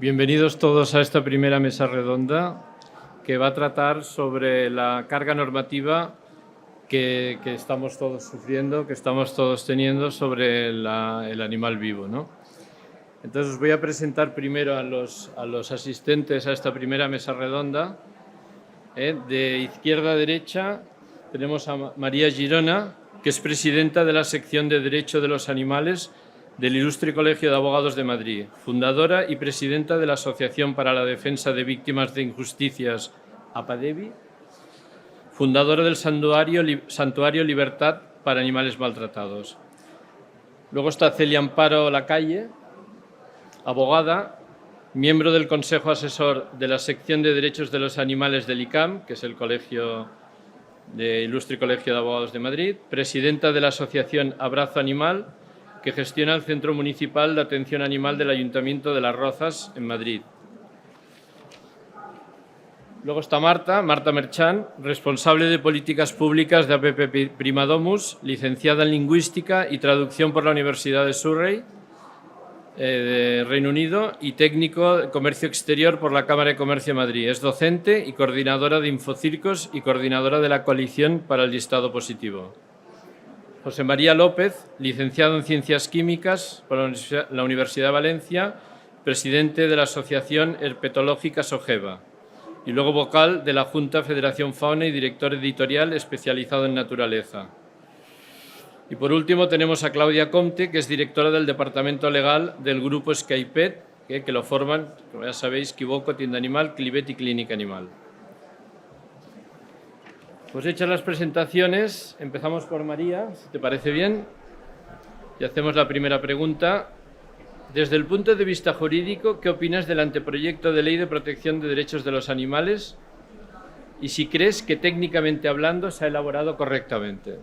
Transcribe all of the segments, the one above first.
Bienvenidos todos a esta primera mesa redonda que va a tratar sobre la carga normativa que estamos todos sufriendo, que estamos todos teniendo sobre el animal vivo, ¿no? Entonces os voy a presentar primero a los asistentes a esta primera mesa redonda. De izquierda a derecha tenemos a María Girona, que es presidenta de la sección de Derecho de los Animales del Ilustre Colegio de Abogados de Madrid, fundadora y presidenta de la Asociación para la Defensa de Víctimas de Injusticias, APADEVI, fundadora del Santuario Libertad para Animales Maltratados. Luego está Celia Amparo Lacalle, abogada, miembro del Consejo Asesor de la Sección de Derechos de los Animales del ICAM, que es el Ilustre Colegio de Abogados de Madrid, presidenta de la Asociación Abrazo Animal, que gestiona el Centro Municipal de Atención Animal del Ayuntamiento de Las Rozas, en Madrid. Luego está Marta Merchán, responsable de Políticas Públicas de APP Primadomus, licenciada en Lingüística y Traducción por la Universidad de Surrey, de Reino Unido, y técnico de Comercio Exterior por la Cámara de Comercio de Madrid. Es docente y coordinadora de Infocircos y coordinadora de la Coalición para el Listado Positivo. José María López, licenciado en Ciencias Químicas por la Universidad de Valencia, presidente de la Asociación Herpetológica SOGEVA, y luego vocal de la Junta Federación Fauna y director editorial especializado en naturaleza. Y por último tenemos a Claudia Comte, que es directora del Departamento Legal del Grupo Skypet, que lo forman, como ya sabéis, Kiboco, Tienda Animal, Clivet y Clínica Animal. Pues hechas las presentaciones, empezamos por María, si te parece bien, y hacemos la primera pregunta. Desde el punto de vista jurídico, ¿qué opinas del anteproyecto de ley de protección de derechos de los animales? Y si crees que técnicamente hablando se ha elaborado correctamente.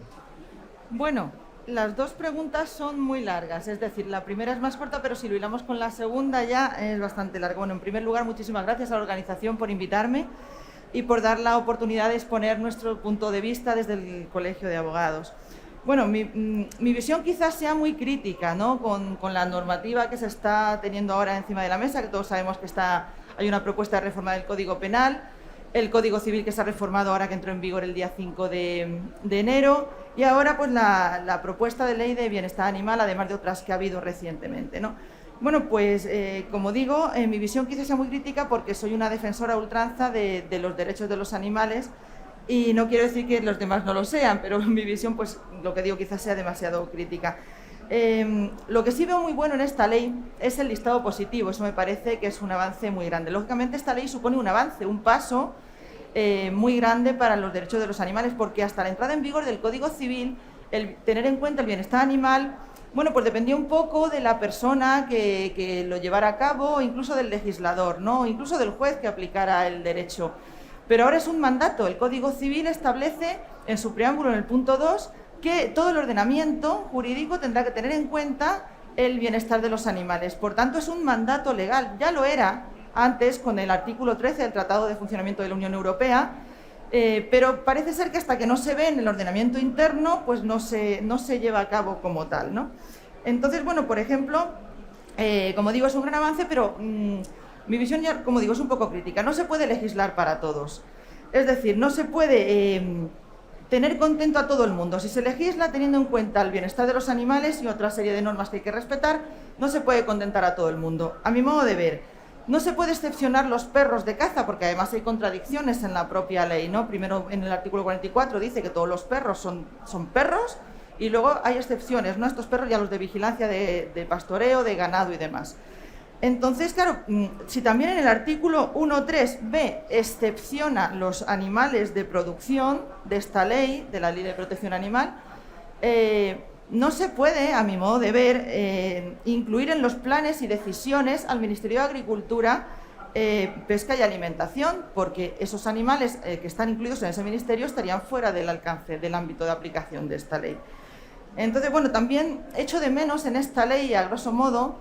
Bueno, las dos preguntas son muy largas, es decir, la primera es más corta, pero si lo hilamos con la segunda ya es bastante larga. Bueno, en primer lugar, muchísimas gracias a la organización por invitarme y por dar la oportunidad de exponer nuestro punto de vista desde el Colegio de Abogados. Bueno, mi visión quizás sea muy crítica, ¿no?, con la normativa que se está teniendo ahora encima de la mesa, que todos sabemos que hay una propuesta de reforma del Código Penal, el Código Civil que se ha reformado ahora que entró en vigor el día 5 de enero, y ahora pues la propuesta de ley de bienestar animal, además de otras que ha habido recientemente, ¿no? Bueno, pues como digo, mi visión quizás sea muy crítica porque soy una defensora a ultranza de los derechos de los animales, y no quiero decir que los demás no lo sean, pero mi visión, pues lo que digo, quizás sea demasiado crítica. Lo que sí veo muy bueno en esta ley es el listado positivo. Eso me parece que es un avance muy grande. Lógicamente esta ley supone un avance, un paso muy grande para los derechos de los animales, porque hasta la entrada en vigor del Código Civil, el tener en cuenta el bienestar animal, bueno, pues dependía un poco de la persona que lo llevara a cabo, incluso del legislador, ¿no?, incluso del juez que aplicara el derecho. Pero ahora es un mandato. El Código Civil establece en su preámbulo, en el punto 2, que todo el ordenamiento jurídico tendrá que tener en cuenta el bienestar de los animales. Por tanto, es un mandato legal. Ya lo era antes con el artículo 13 del Tratado de Funcionamiento de la Unión Europea, pero parece ser que hasta que no se ve en el ordenamiento interno, pues no se lleva a cabo como tal, ¿no? Entonces, bueno, por ejemplo, como digo, es un gran avance, pero mi visión, ya, como digo, es un poco crítica. No se puede legislar para todos. Es decir, no se puede tener contento a todo el mundo. Si se legisla teniendo en cuenta el bienestar de los animales y otra serie de normas que hay que respetar, no se puede contentar a todo el mundo. A mi modo de ver, no se puede excepcionar los perros de caza, porque además hay contradicciones en la propia ley, ¿no? Primero, en el artículo 44 dice que todos los perros son perros, y luego hay excepciones, ¿no?, estos perros ya los de vigilancia de pastoreo, de ganado y demás. Entonces, claro, si también en el artículo 1.3b excepciona los animales de producción de esta ley, de la Ley de Protección Animal, no se puede, a mi modo de ver, incluir en los planes y decisiones al Ministerio de Agricultura, Pesca y Alimentación, porque esos animales que están incluidos en ese ministerio estarían fuera del alcance, del ámbito de aplicación de esta ley. Entonces, bueno, también echo de menos en esta ley, a grosso modo,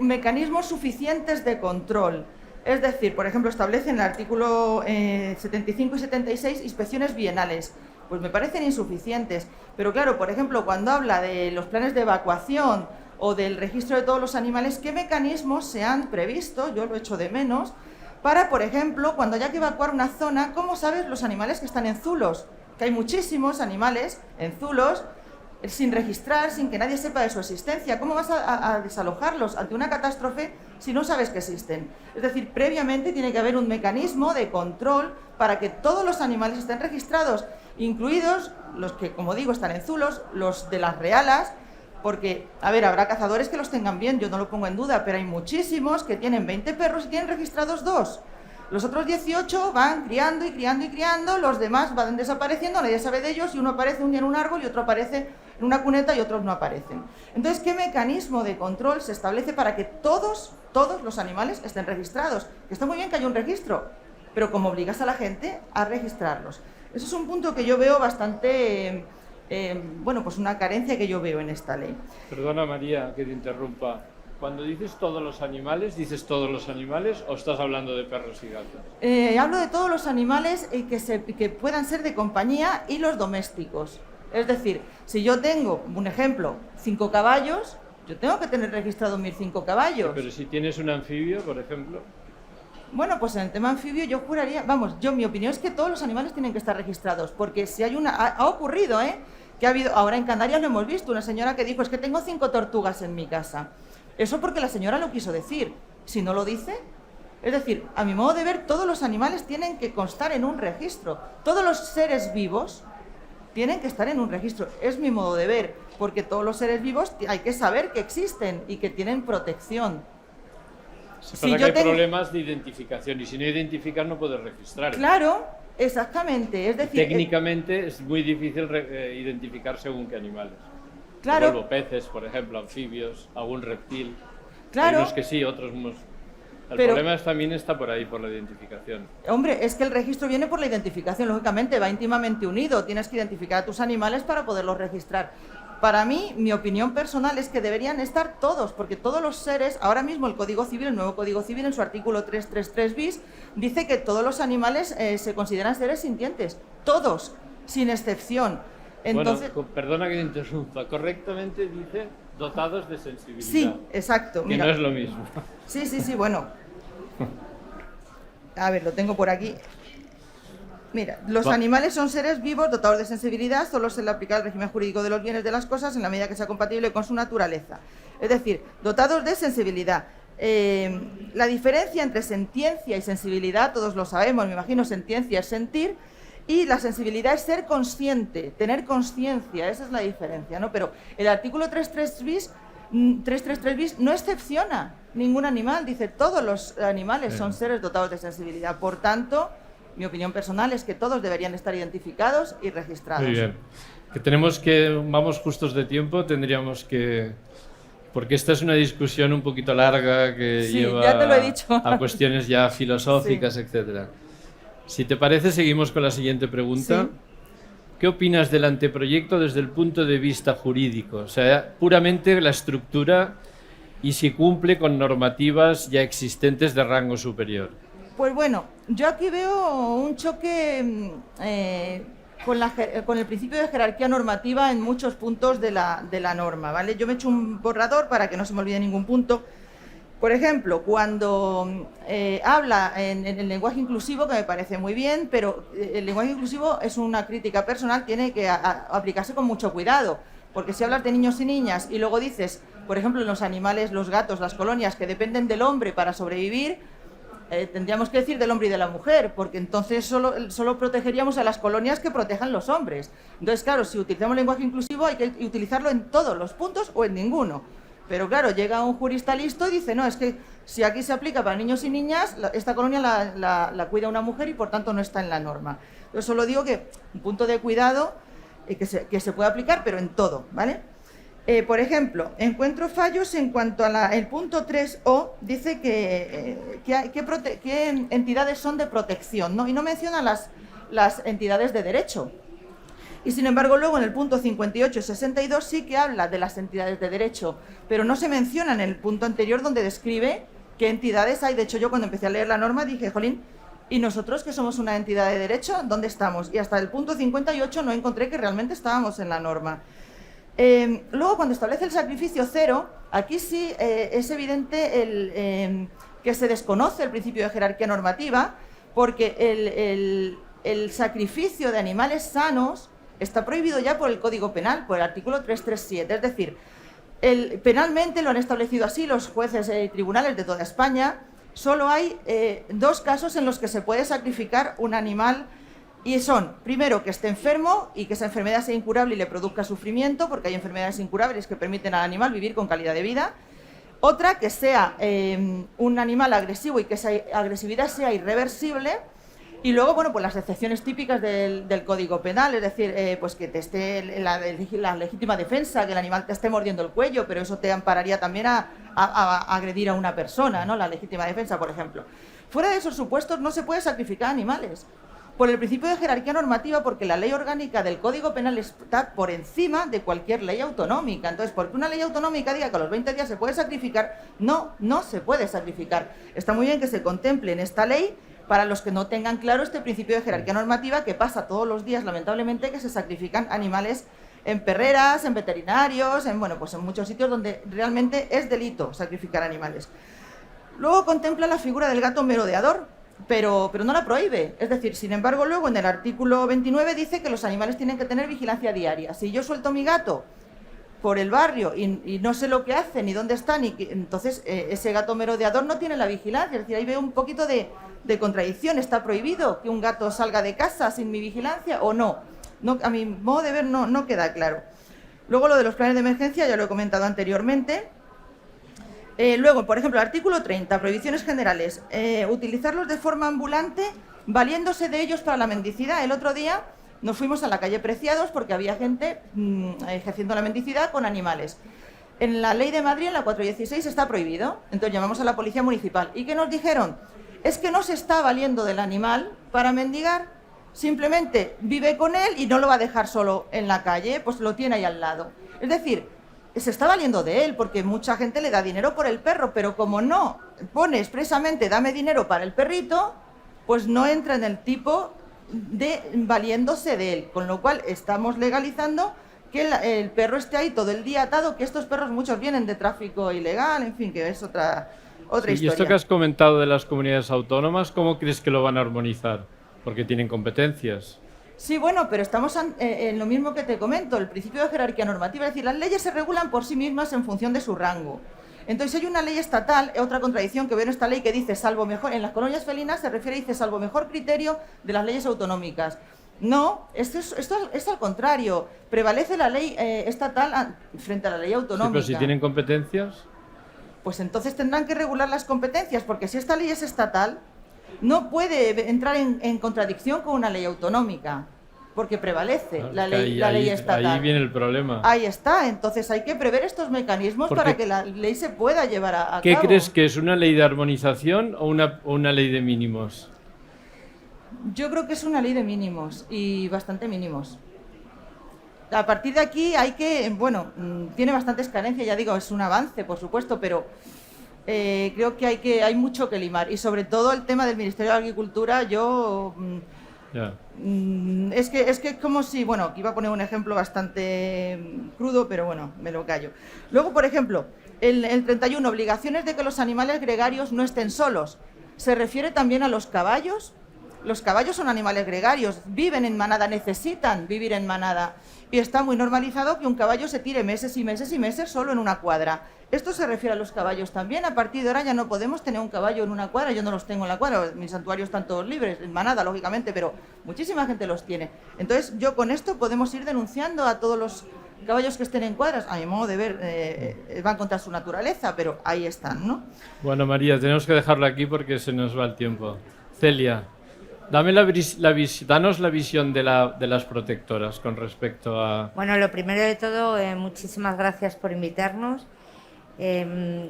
mecanismos suficientes de control. Es decir, por ejemplo, establece en el artículo 75 y 76 inspecciones bienales. Pues me parecen insuficientes. Pero claro, por ejemplo, cuando habla de los planes de evacuación o del registro de todos los animales, ¿qué mecanismos se han previsto? Yo lo echo de menos, para, por ejemplo, cuando haya que evacuar una zona, ¿cómo sabes los animales que están en zulos? Que hay muchísimos animales en zulos sin registrar, sin que nadie sepa de su existencia. ¿Cómo vas a desalojarlos ante una catástrofe si no sabes que existen? Es decir, previamente tiene que haber un mecanismo de control para que todos los animales estén registrados, incluidos los que, como digo, están en zulos, los de las realas, porque, a ver, habrá cazadores que los tengan bien, yo no lo pongo en duda, pero hay muchísimos que tienen 20 perros y tienen registrados 2. Los otros 18 van criando y criando y criando, los demás van desapareciendo, nadie sabe de ellos, y uno aparece un día en un árbol y otro aparece en una cuneta y otros no aparecen. Entonces, ¿qué mecanismo de control se establece para que todos los animales estén registrados? Que está muy bien que haya un registro, pero como obligas a la gente a registrarlos. Eso es un punto que yo veo bastante, bueno, pues una carencia que yo veo en esta ley. Perdona, María, que te interrumpa. Cuando dices todos los animales, ¿dices todos los animales o estás hablando de perros y gatos? Hablo de todos los animales que puedan ser de compañía y los domésticos. Es decir, si yo tengo, un ejemplo, 5 caballos, yo tengo que tener registrados mis 5 caballos. Sí, pero si tienes un anfibio, por ejemplo... Bueno, pues en el tema anfibio yo juraría, vamos, mi opinión es que todos los animales tienen que estar registrados, porque si hay ha ocurrido, que ha habido, ahora en Canarias lo hemos visto, una señora que dijo, es que tengo 5 tortugas en mi casa. Eso porque la señora lo quiso decir. Si no lo dice, es decir, a mi modo de ver, todos los animales tienen que constar en un registro. Todos los seres vivos tienen que estar en un registro. Es mi modo de ver, porque todos los seres vivos hay que saber que existen y que tienen protección. Si hay problemas de identificación y si no identificas no puedes registrar. Claro, exactamente. Es decir, técnicamente es muy difícil identificar según qué animales. Claro. Vuelvo, peces, por ejemplo, anfibios, algún reptil. Claro. Hay unos que sí, otros no. El problema también está por ahí, por la identificación. Hombre, es que el registro viene por la identificación, lógicamente, va íntimamente unido. Tienes que identificar a tus animales para poderlos registrar. Para mí, mi opinión personal es que deberían estar todos, porque todos los seres, ahora mismo el Código Civil, el nuevo Código Civil, en su artículo 333 bis, dice que todos los animales se consideran seres sintientes. Todos, sin excepción. Entonces, bueno, perdona que te interrumpa, correctamente dice dotados de sensibilidad. Sí, exacto. Que mira, no es lo mismo. Sí, bueno. A ver, lo tengo por aquí. Mira, los animales son seres vivos dotados de sensibilidad, solo se le aplica el régimen jurídico de los bienes de las cosas en la medida que sea compatible con su naturaleza. Es decir, dotados de sensibilidad. La diferencia entre sentiencia y sensibilidad, todos lo sabemos, me imagino, sentiencia es sentir, y la sensibilidad es ser consciente, tener conciencia, esa es la diferencia, ¿no? Pero el artículo 333 bis no excepciona ningún animal, dice todos los animales son seres dotados de sensibilidad. Por tanto, mi opinión personal es que todos deberían estar identificados y registrados. Muy bien. Vamos justos de tiempo, tendríamos que... Porque esta es una discusión un poquito larga que lleva ya te lo he dicho. a cuestiones ya filosóficas, sí, etcétera. Si te parece, seguimos con la siguiente pregunta. Sí. ¿Qué opinas del anteproyecto desde el punto de vista jurídico? O sea, puramente la estructura y si cumple con normativas ya existentes de rango superior. Pues bueno, yo aquí veo un choque con el principio de jerarquía normativa en muchos puntos de la norma, ¿vale? Yo me he hecho un borrador para que no se me olvide ningún punto. Por ejemplo, cuando habla en el lenguaje inclusivo, que me parece muy bien, pero el lenguaje inclusivo es una crítica personal, tiene que aplicarse con mucho cuidado, porque si hablas de niños y niñas y luego dices, por ejemplo, en los animales, los gatos, las colonias, que dependen del hombre para sobrevivir, tendríamos que decir del hombre y de la mujer, porque entonces solo protegeríamos a las colonias que protejan los hombres. Entonces, claro, si utilizamos lenguaje inclusivo hay que utilizarlo en todos los puntos o en ninguno. Pero claro, llega un jurista listo y dice, no, es que si aquí se aplica para niños y niñas, esta colonia la cuida una mujer y por tanto no está en la norma. Yo solo digo que un punto de cuidado que se puede aplicar, pero en todo, ¿vale? Por ejemplo, encuentro fallos en cuanto a el punto 3O, dice qué entidades son de protección, ¿no? Y no menciona las entidades de derecho. Y sin embargo luego en el punto 58 y 62 sí que habla de las entidades de derecho, pero no se menciona en el punto anterior donde describe qué entidades hay. De hecho, yo cuando empecé a leer la norma dije, jolín, ¿y nosotros que somos una entidad de derecho, dónde estamos? Y hasta el punto 58 no encontré que realmente estábamos en la norma. Luego, cuando establece el sacrificio cero, aquí sí es evidente que se desconoce el principio de jerarquía normativa, porque el sacrificio de animales sanos está prohibido ya por el Código Penal, por el artículo 337. Es decir, penalmente lo han establecido así los jueces y tribunales de toda España. Solo hay 2 casos en los que se puede sacrificar un animal, y son, primero, que esté enfermo y que esa enfermedad sea incurable y le produzca sufrimiento, porque hay enfermedades incurables que permiten al animal vivir con calidad de vida. Otra, que sea un animal agresivo y que esa agresividad sea irreversible. Y luego, bueno, pues las excepciones típicas del Código Penal, es decir, pues que te esté la legítima defensa, que el animal te esté mordiendo el cuello, pero eso te ampararía también a agredir a una persona, ¿no? La legítima defensa, por ejemplo. Fuera de esos supuestos no se puede sacrificar animales, por el principio de jerarquía normativa, porque la ley orgánica del Código Penal está por encima de cualquier ley autonómica. Entonces, porque una ley autonómica diga que a los 20 días se puede sacrificar, no se puede sacrificar. Está muy bien que se contemple en esta ley, para los que no tengan claro este principio de jerarquía normativa, que pasa todos los días, lamentablemente, que se sacrifican animales en perreras, en veterinarios, en muchos sitios donde realmente es delito sacrificar animales. Luego contempla la figura del gato merodeador, pero no la prohíbe. Es decir, sin embargo, luego en el artículo 29 dice que los animales tienen que tener vigilancia diaria. Si yo suelto mi gato por el barrio y no sé lo que hace, ni dónde está, entonces ese gato merodeador no tiene la vigilancia. Es decir, ahí veo un poquito de contradicción. ¿Está prohibido que un gato salga de casa sin mi vigilancia o no? A mi modo de ver no queda claro. Luego lo de los planes de emergencia ya lo he comentado anteriormente. Luego, por ejemplo, el artículo 30, prohibiciones generales. Utilizarlos de forma ambulante, valiéndose de ellos para la mendicidad. El otro día nos fuimos a la calle Preciados porque había gente ejerciendo la mendicidad con animales. En la ley de Madrid, en la 416, está prohibido. Entonces llamamos a la policía municipal. ¿Y qué nos dijeron? Es que no se está valiendo del animal para mendigar. Simplemente vive con él y no lo va a dejar solo en la calle, pues lo tiene ahí al lado. Es decir, se está valiendo de él, porque mucha gente le da dinero por el perro, pero como no pone expresamente dame dinero para el perrito, pues no entra en el tipo de valiéndose de él, con lo cual estamos legalizando que el perro esté ahí todo el día atado, que estos perros muchos vienen de tráfico ilegal, en fin, que es otra historia. Y esto que has comentado de las comunidades autónomas, ¿cómo crees que lo van a armonizar? Porque tienen competencias. Sí, bueno, pero estamos en lo mismo que te comento, el principio de jerarquía normativa, es decir, las leyes se regulan por sí mismas en función de su rango. Entonces, hay una ley estatal, otra contradicción que veo en esta ley, que dice salvo mejor, en las colonias felinas se refiere, dice salvo mejor criterio de las leyes autonómicas. No, esto es al contrario, prevalece la ley estatal frente a la ley autonómica. Sí, pero si tienen competencias, pues entonces tendrán que regular las competencias, porque si esta ley es estatal, no puede entrar en contradicción con una ley autonómica, porque prevalece la ley estatal. Ahí viene el problema. Ahí está, entonces hay que prever estos mecanismos para que la ley se pueda llevar a cabo. ¿Qué crees que es, una ley de armonización o una ley de mínimos? Yo creo que es una ley de mínimos, y bastante mínimos. A partir de aquí hay que, tiene bastantes carencias, ya digo, es un avance, por supuesto, pero creo que hay mucho que limar, y sobre todo el tema del Ministerio de Agricultura. Es que es como si, que iba a poner un ejemplo bastante crudo, pero me lo callo. Luego, por ejemplo, el 31, obligaciones de que los animales gregarios no estén solos. Se refiere también a los caballos. Los caballos son animales gregarios, viven en manada, necesitan vivir en manada, y está muy normalizado que un caballo se tire meses y meses y meses solo en una cuadra. Esto se refiere a los caballos también. A partir de ahora ya no podemos tener un caballo en una cuadra. Yo no los tengo en la cuadra, mis santuarios están todos libres, en manada, lógicamente, pero muchísima gente los tiene. Entonces, yo con esto podemos ir denunciando a todos los caballos que estén en cuadras. A mi modo de ver, van contra su naturaleza, pero ahí están, ¿no? Bueno, María, tenemos que dejarlo aquí porque se nos va el tiempo. Celia, danos la visión de las protectoras con respecto a... Bueno, lo primero de todo, muchísimas gracias por invitarnos.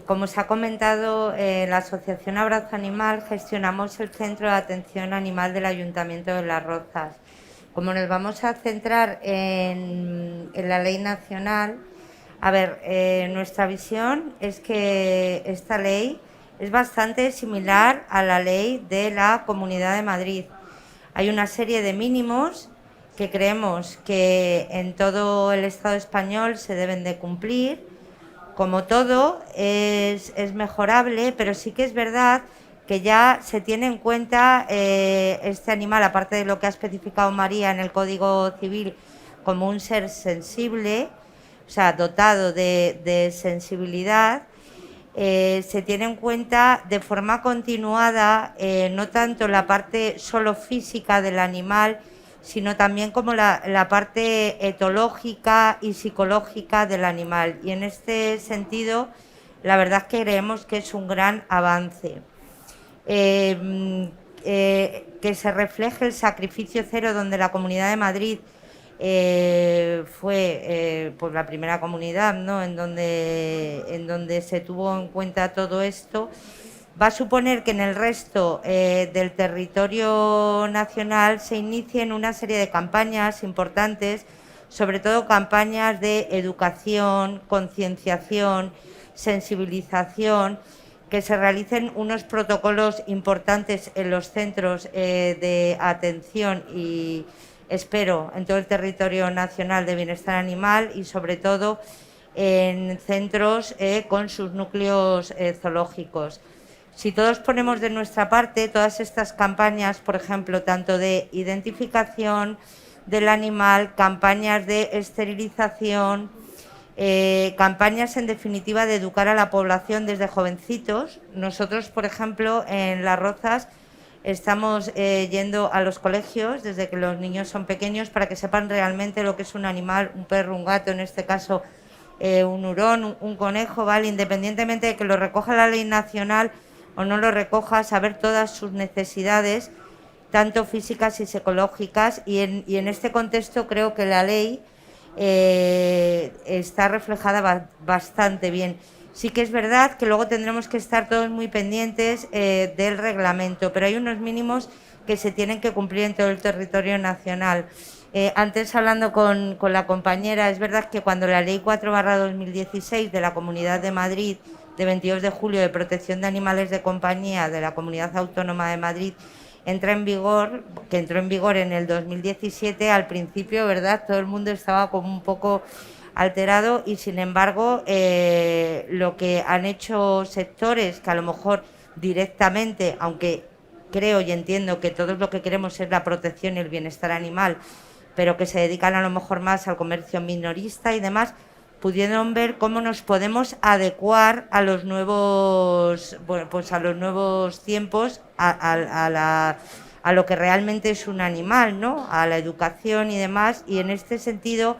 Como se ha comentado, la Asociación Abrazo Animal gestionamos el Centro de Atención Animal del Ayuntamiento de Las Rozas. Como nos vamos a centrar en la ley nacional, nuestra visión es que esta ley es bastante similar a la ley de la Comunidad de Madrid. Hay una serie de mínimos que creemos que en todo el Estado español se deben de cumplir. Como todo, es mejorable, pero sí que es verdad que ya se tiene en cuenta este animal, aparte de lo que ha especificado María en el Código Civil, como un ser sensible, o sea, dotado de sensibilidad. Se tiene en cuenta de forma continuada no tanto la parte solo física del animal, sino también como la parte etológica y psicológica del animal. Y en este sentido, la verdad es que creemos que es un gran avance. Que se refleje el sacrificio cero, donde la Comunidad de Madrid fue pues la primera comunidad, ¿no?, en donde se tuvo en cuenta todo esto, va a suponer que en el resto del territorio nacional se inicien una serie de campañas importantes, sobre todo campañas de educación, concienciación, sensibilización, que se realicen unos protocolos importantes en los centros de atención y espero en todo el territorio nacional de bienestar animal y sobre todo en centros con sus núcleos zoológicos. Si todos ponemos de nuestra parte, todas estas campañas, por ejemplo, tanto de identificación del animal, campañas de esterilización, campañas en definitiva de educar a la población desde jovencitos. Nosotros, por ejemplo, en Las Rozas estamos yendo a los colegios desde que los niños son pequeños para que sepan realmente lo que es un animal, un perro, un gato, en este caso un hurón, un conejo, ¿vale? Independientemente de que lo recoja la ley nacional o no lo recoja, saber todas sus necesidades, tanto físicas y psicológicas, y en este contexto creo que la ley está reflejada bastante bien. Sí que es verdad que luego tendremos que estar todos muy pendientes del reglamento, pero hay unos mínimos que se tienen que cumplir en todo el territorio nacional. Antes, hablando con la compañera, es verdad que cuando la Ley 4/2016 de la Comunidad de Madrid, de 22 de julio de protección de animales de compañía de la Comunidad Autónoma de Madrid, entró en vigor en el 2017, al principio, ¿verdad?, todo el mundo estaba como un poco alterado y, sin embargo, lo que han hecho sectores que a lo mejor directamente, aunque creo y entiendo que todos lo que queremos es la protección y el bienestar animal, pero que se dedican a lo mejor más al comercio minorista y demás, pudieron ver cómo nos podemos adecuar a los nuevos, bueno, pues a los nuevos tiempos, a lo que realmente es un animal, ¿no?, a la educación y demás. Y en este sentido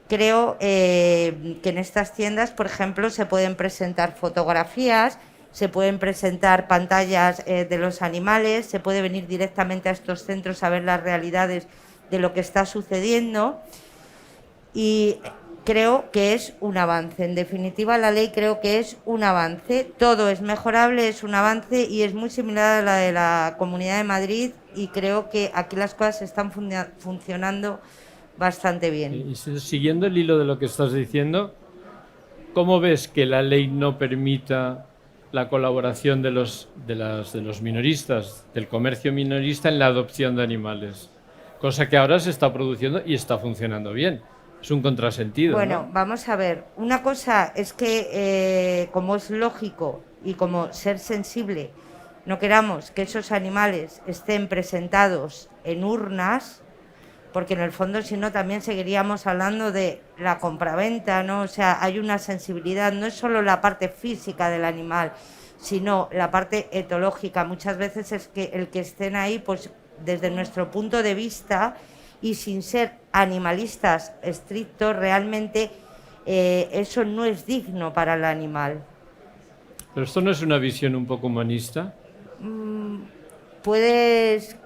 creo que en estas tiendas, por ejemplo, se pueden presentar fotografías, se pueden presentar pantallas de los animales, se puede venir directamente a estos centros a ver las realidades de lo que está sucediendo, y creo que es un avance. En definitiva, la ley creo que es un avance. Todo es mejorable, es un avance y es muy similar a la de la Comunidad de Madrid, y creo que aquí las cosas están funcionando bastante bien. Y siguiendo el hilo de lo que estás diciendo, ¿cómo ves que la ley no permita la colaboración de los minoristas, del comercio minorista en la adopción de animales? Cosa que ahora se está produciendo y está funcionando bien. Es un contrasentido. Bueno, ¿no? Vamos a ver. Una cosa es que, como es lógico y como ser sensible, no queramos que esos animales estén presentados en urnas, porque en el fondo, si no, también seguiríamos hablando de la compraventa, ¿no? O sea, hay una sensibilidad, no es solo la parte física del animal, sino la parte etológica. Muchas veces es que el que estén ahí, pues desde nuestro punto de vista y sin ser animalistas estrictos, realmente eso no es digno para el animal. ¿Pero esto no es una visión un poco humanista? Puedes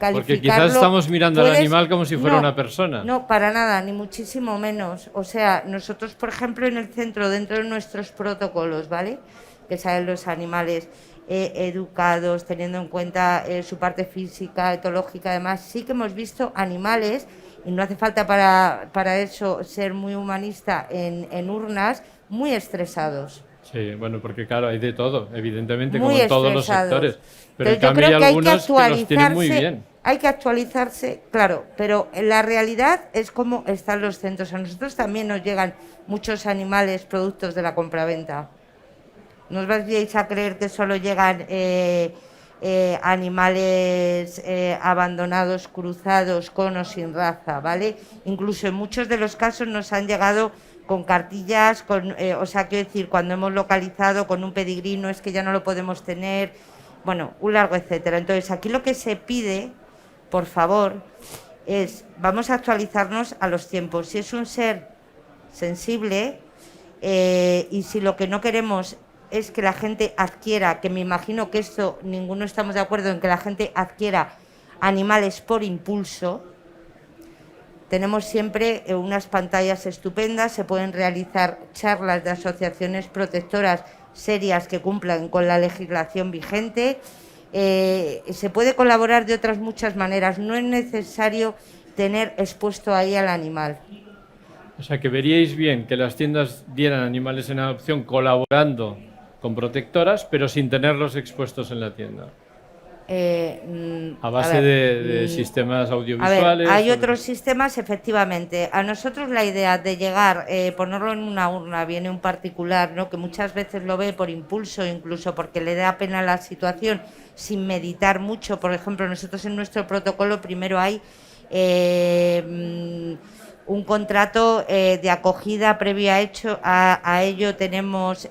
calificarlo... Porque quizás estamos mirando al animal como si fuera una persona. No, para nada, ni muchísimo menos. O sea, nosotros, por ejemplo, en el centro, dentro de nuestros protocolos, ¿vale?, que salen los animales educados, teniendo en cuenta su parte física, etológica, además, sí que hemos visto animales, y no hace falta para eso ser muy humanista, en urnas, muy estresados. Sí, bueno, porque claro, hay de todo, evidentemente, Muy como en todos los estresados. sectores. Pero en Entonces, yo cambio creo hay que algunos que los tienen muy bien. Hay que actualizarse, claro, pero la realidad es cómo están los centros. A nosotros también nos llegan muchos animales productos de la compraventa. No os vayáis a creer que solo llegan animales abandonados, cruzados, con o sin raza, ¿vale? Incluso en muchos de los casos nos han llegado con cartillas, o sea, quiero decir, cuando hemos localizado con un pedigrí, no es que ya no lo podemos tener, bueno, un largo etcétera. Entonces, aquí lo que se pide, por favor, vamos a actualizarnos a los tiempos. Si es un ser sensible y si lo que no queremos es que la gente adquiera, que me imagino que esto, ninguno estamos de acuerdo en que la gente adquiera animales por impulso, tenemos siempre unas pantallas estupendas, se pueden realizar charlas de asociaciones protectoras serias que cumplan con la legislación vigente. Se puede colaborar de otras muchas maneras, no es necesario tener expuesto ahí al animal. O sea, que veríais bien que las tiendas dieran animales en adopción colaborando con protectoras, pero sin tenerlos expuestos en la tienda. A base de sistemas audiovisuales. A ver, hay otros sistemas, efectivamente. A nosotros la idea de llegar, ponerlo en una urna, viene un particular, ¿no?, que muchas veces lo ve por impulso, incluso porque le da pena la situación, sin meditar mucho. Por ejemplo, nosotros en nuestro protocolo primero hay un contrato de acogida previo a ello tenemos,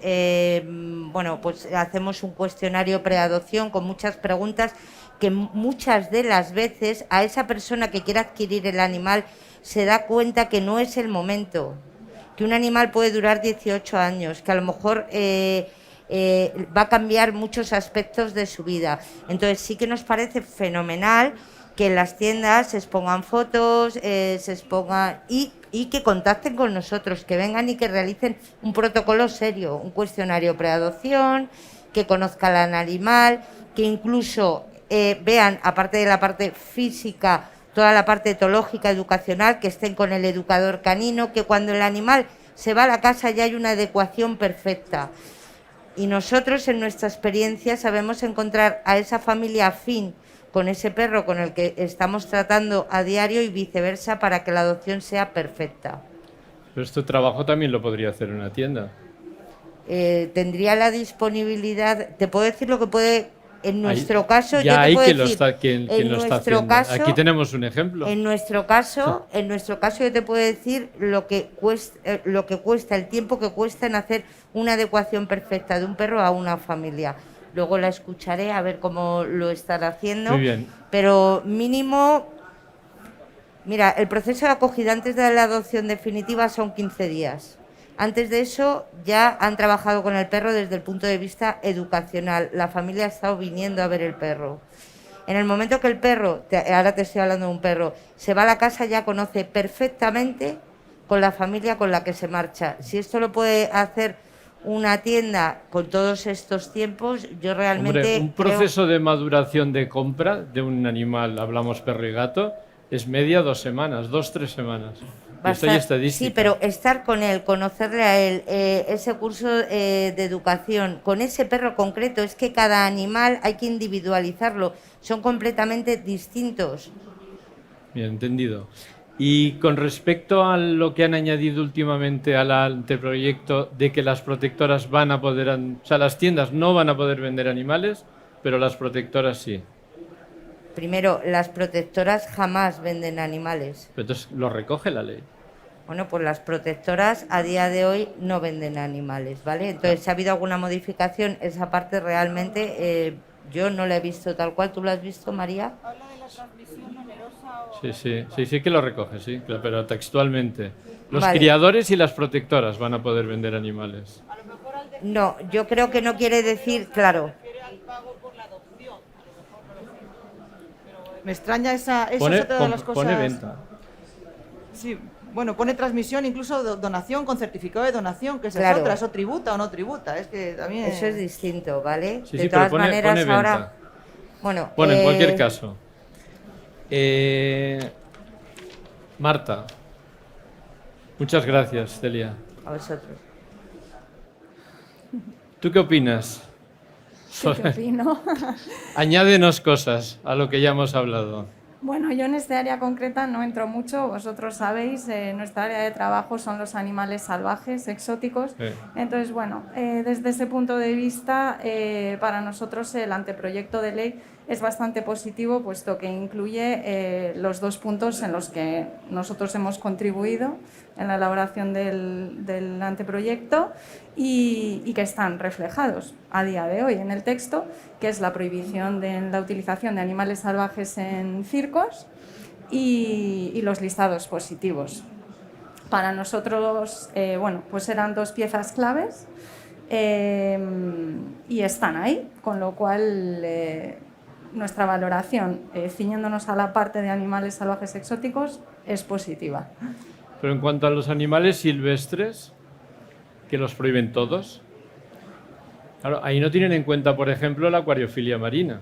bueno, pues hacemos un cuestionario preadopción con muchas preguntas que muchas de las veces a esa persona que quiere adquirir el animal se da cuenta que no es el momento, que un animal puede durar 18 años, que a lo mejor va a cambiar muchos aspectos de su vida. Entonces sí que nos parece fenomenal que en las tiendas se expongan fotos, se expongan y que contacten con nosotros, que vengan y que realicen un protocolo serio, un cuestionario preadopción, que conozcan al animal, que incluso vean, aparte de la parte física, toda la parte etológica, educacional, que estén con el educador canino, que cuando el animal se va a la casa ya hay una adecuación perfecta. Y nosotros, en nuestra experiencia, sabemos encontrar a esa familia afín con ese perro con el que estamos tratando a diario y viceversa para que la adopción sea perfecta. Pero este trabajo también lo podría hacer una tienda. Tendría la disponibilidad, te puedo decir lo que puede, en nuestro caso, ya yo te hay puedo quien decir, lo está haciendo. Caso, aquí tenemos un ejemplo. En nuestro caso yo te puedo decir lo que cuesta, el tiempo que cuesta en hacer una adecuación perfecta de un perro a una familia. Luego la escucharé a ver cómo lo están haciendo. Muy bien. Pero mínimo, mira, el proceso de acogida antes de la adopción definitiva son 15 días. Antes de eso ya han trabajado con el perro desde el punto de vista educacional. La familia ha estado viniendo a ver el perro. En el momento que el perro, ahora te estoy hablando de un perro, se va a la casa, ya conoce perfectamente con la familia con la que se marcha. Si esto lo puede hacer una tienda con todos estos tiempos, yo realmente... Hombre, un proceso de maduración de compra de un animal, hablamos perro y gato, es media 2 semanas, 2-3 semanas. Esto hay estadística. Sí, pero estar con él, conocerle a él, ese curso de educación, con ese perro concreto, es que cada animal hay que individualizarlo, son completamente distintos. Bien, entendido. Y con respecto a lo que han añadido últimamente al anteproyecto de que las protectoras van a poder, o sea, las tiendas no van a poder vender animales, pero las protectoras sí. Primero, las protectoras jamás venden animales. Pero entonces lo recoge la ley. Bueno, pues las protectoras a día de hoy no venden animales, ¿vale? Entonces, si ha habido alguna modificación, esa parte realmente yo no la he visto tal cual. ¿Tú la has visto, María? ¿Habla de la transmisión onerosa o...? Sí que lo recoge, sí, pero textualmente. Los Vale. criadores y las protectoras van a poder vender animales. A lo mejor al de... No, yo creo que no quiere decir, claro. refiere al pago por la adopción. A lo mejor no lo sé. Pero me extraña esa es Pone, otra de las cosas... pone venta. Sí, bueno, pone transmisión, incluso donación con certificado de donación, que esa Claro. es otra, eso tributa o no tributa, es que también... Eso es distinto, ¿vale? Sí, de sí, todas pero maneras, pone ahora... venta. Bueno, En cualquier caso. Marta. Muchas gracias, Celia. A vosotros. ¿Tú qué opinas? ¿Qué opino? Añádenos cosas a lo que ya hemos hablado. Bueno, yo en este área concreta no entro mucho, vosotros sabéis, nuestra área de trabajo son los animales salvajes, exóticos. Entonces, bueno, desde ese punto de vista, para nosotros el anteproyecto de ley es bastante positivo, puesto que incluye los dos puntos en los que nosotros hemos contribuido en la elaboración del anteproyecto y que están reflejados a día de hoy en el texto, que es la prohibición de la utilización de animales salvajes en circos y los listados positivos. Para nosotros, bueno, pues eran dos piezas claves y están ahí, con lo cual nuestra valoración, ciñéndonos a la parte de animales salvajes exóticos, es positiva. Pero en cuanto a los animales silvestres, que los prohíben todos, claro, ahí no tienen en cuenta, por ejemplo, la acuariofilia marina,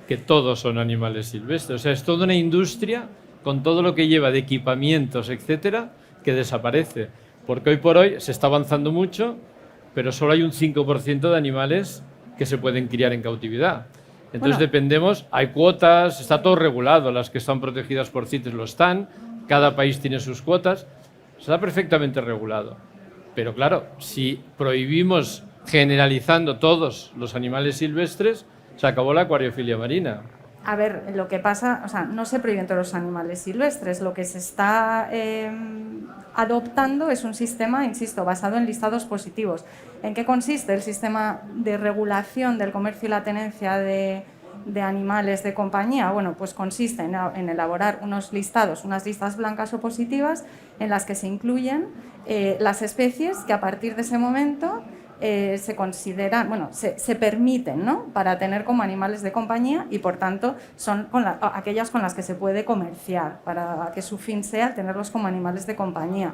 que todos son animales silvestres. O sea, es toda una industria con todo lo que lleva de equipamientos, etcétera, que desaparece. Porque hoy por hoy se está avanzando mucho, pero solo hay un 5% de animales que se pueden criar en cautividad. Entonces dependemos, hay cuotas, está todo regulado, las que están protegidas por CITES lo están, cada país tiene sus cuotas, está perfectamente regulado. Pero claro, si prohibimos generalizando todos los animales silvestres, se acabó la acuariofilia marina. A ver, lo que pasa, o sea, no se prohíben todos los animales silvestres, lo que se está adoptando es un sistema, insisto, basado en listados positivos. ¿En qué consiste el sistema de regulación del comercio y la tenencia de animales de compañía? Bueno, pues consiste en elaborar unos listados, unas listas blancas o positivas en las que se incluyen las especies que a partir de ese momento se consideran, bueno, se permiten, ¿no?, para tener como animales de compañía y por tanto son aquellas con las que se puede comerciar, para que su fin sea tenerlos como animales de compañía.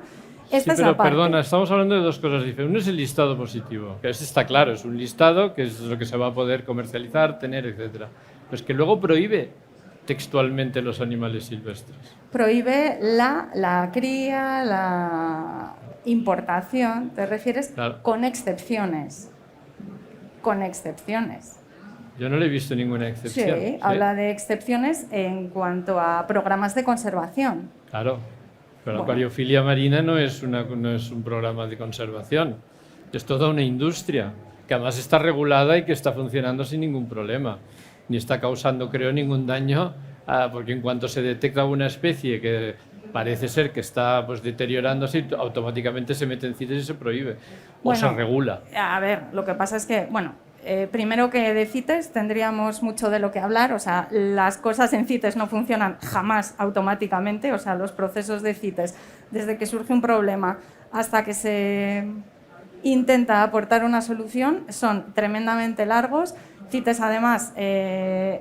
Esta es la parte. Perdona, estamos hablando de dos cosas diferentes. Uno es el listado positivo, que ese está claro, es un listado que es lo que se va a poder comercializar, tener, etcétera. Pero es que luego prohíbe textualmente los animales silvestres. Prohíbe la cría, la importación, ¿te refieres? Claro. Con excepciones. Con excepciones. Yo no le he visto ninguna excepción. Sí, habla de excepciones en cuanto a programas de conservación. Claro, pero la acuariofilia marina no es un programa de conservación, es toda una industria que además está regulada y que está funcionando sin ningún problema, ni está causando, creo, ningún daño, porque en cuanto se detecta una especie que parece ser que está pues deteriorándose, automáticamente se mete en CITES y se prohíbe o se regula. A ver, lo que pasa es que, bueno, primero que de CITES tendríamos mucho de lo que hablar, o sea, las cosas en CITES no funcionan jamás automáticamente, o sea, los procesos de CITES, desde que surge un problema hasta que se intenta aportar una solución, son tremendamente largos. CITES, además,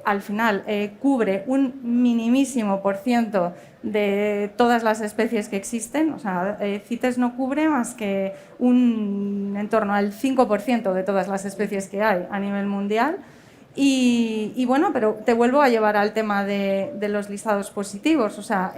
al final cubre un minimísimo % de todas las especies que existen. O sea, CITES no cubre más que en torno al 5% de todas las especies que hay a nivel mundial. Y bueno, pero te vuelvo a llevar al tema de los listados positivos. O sea,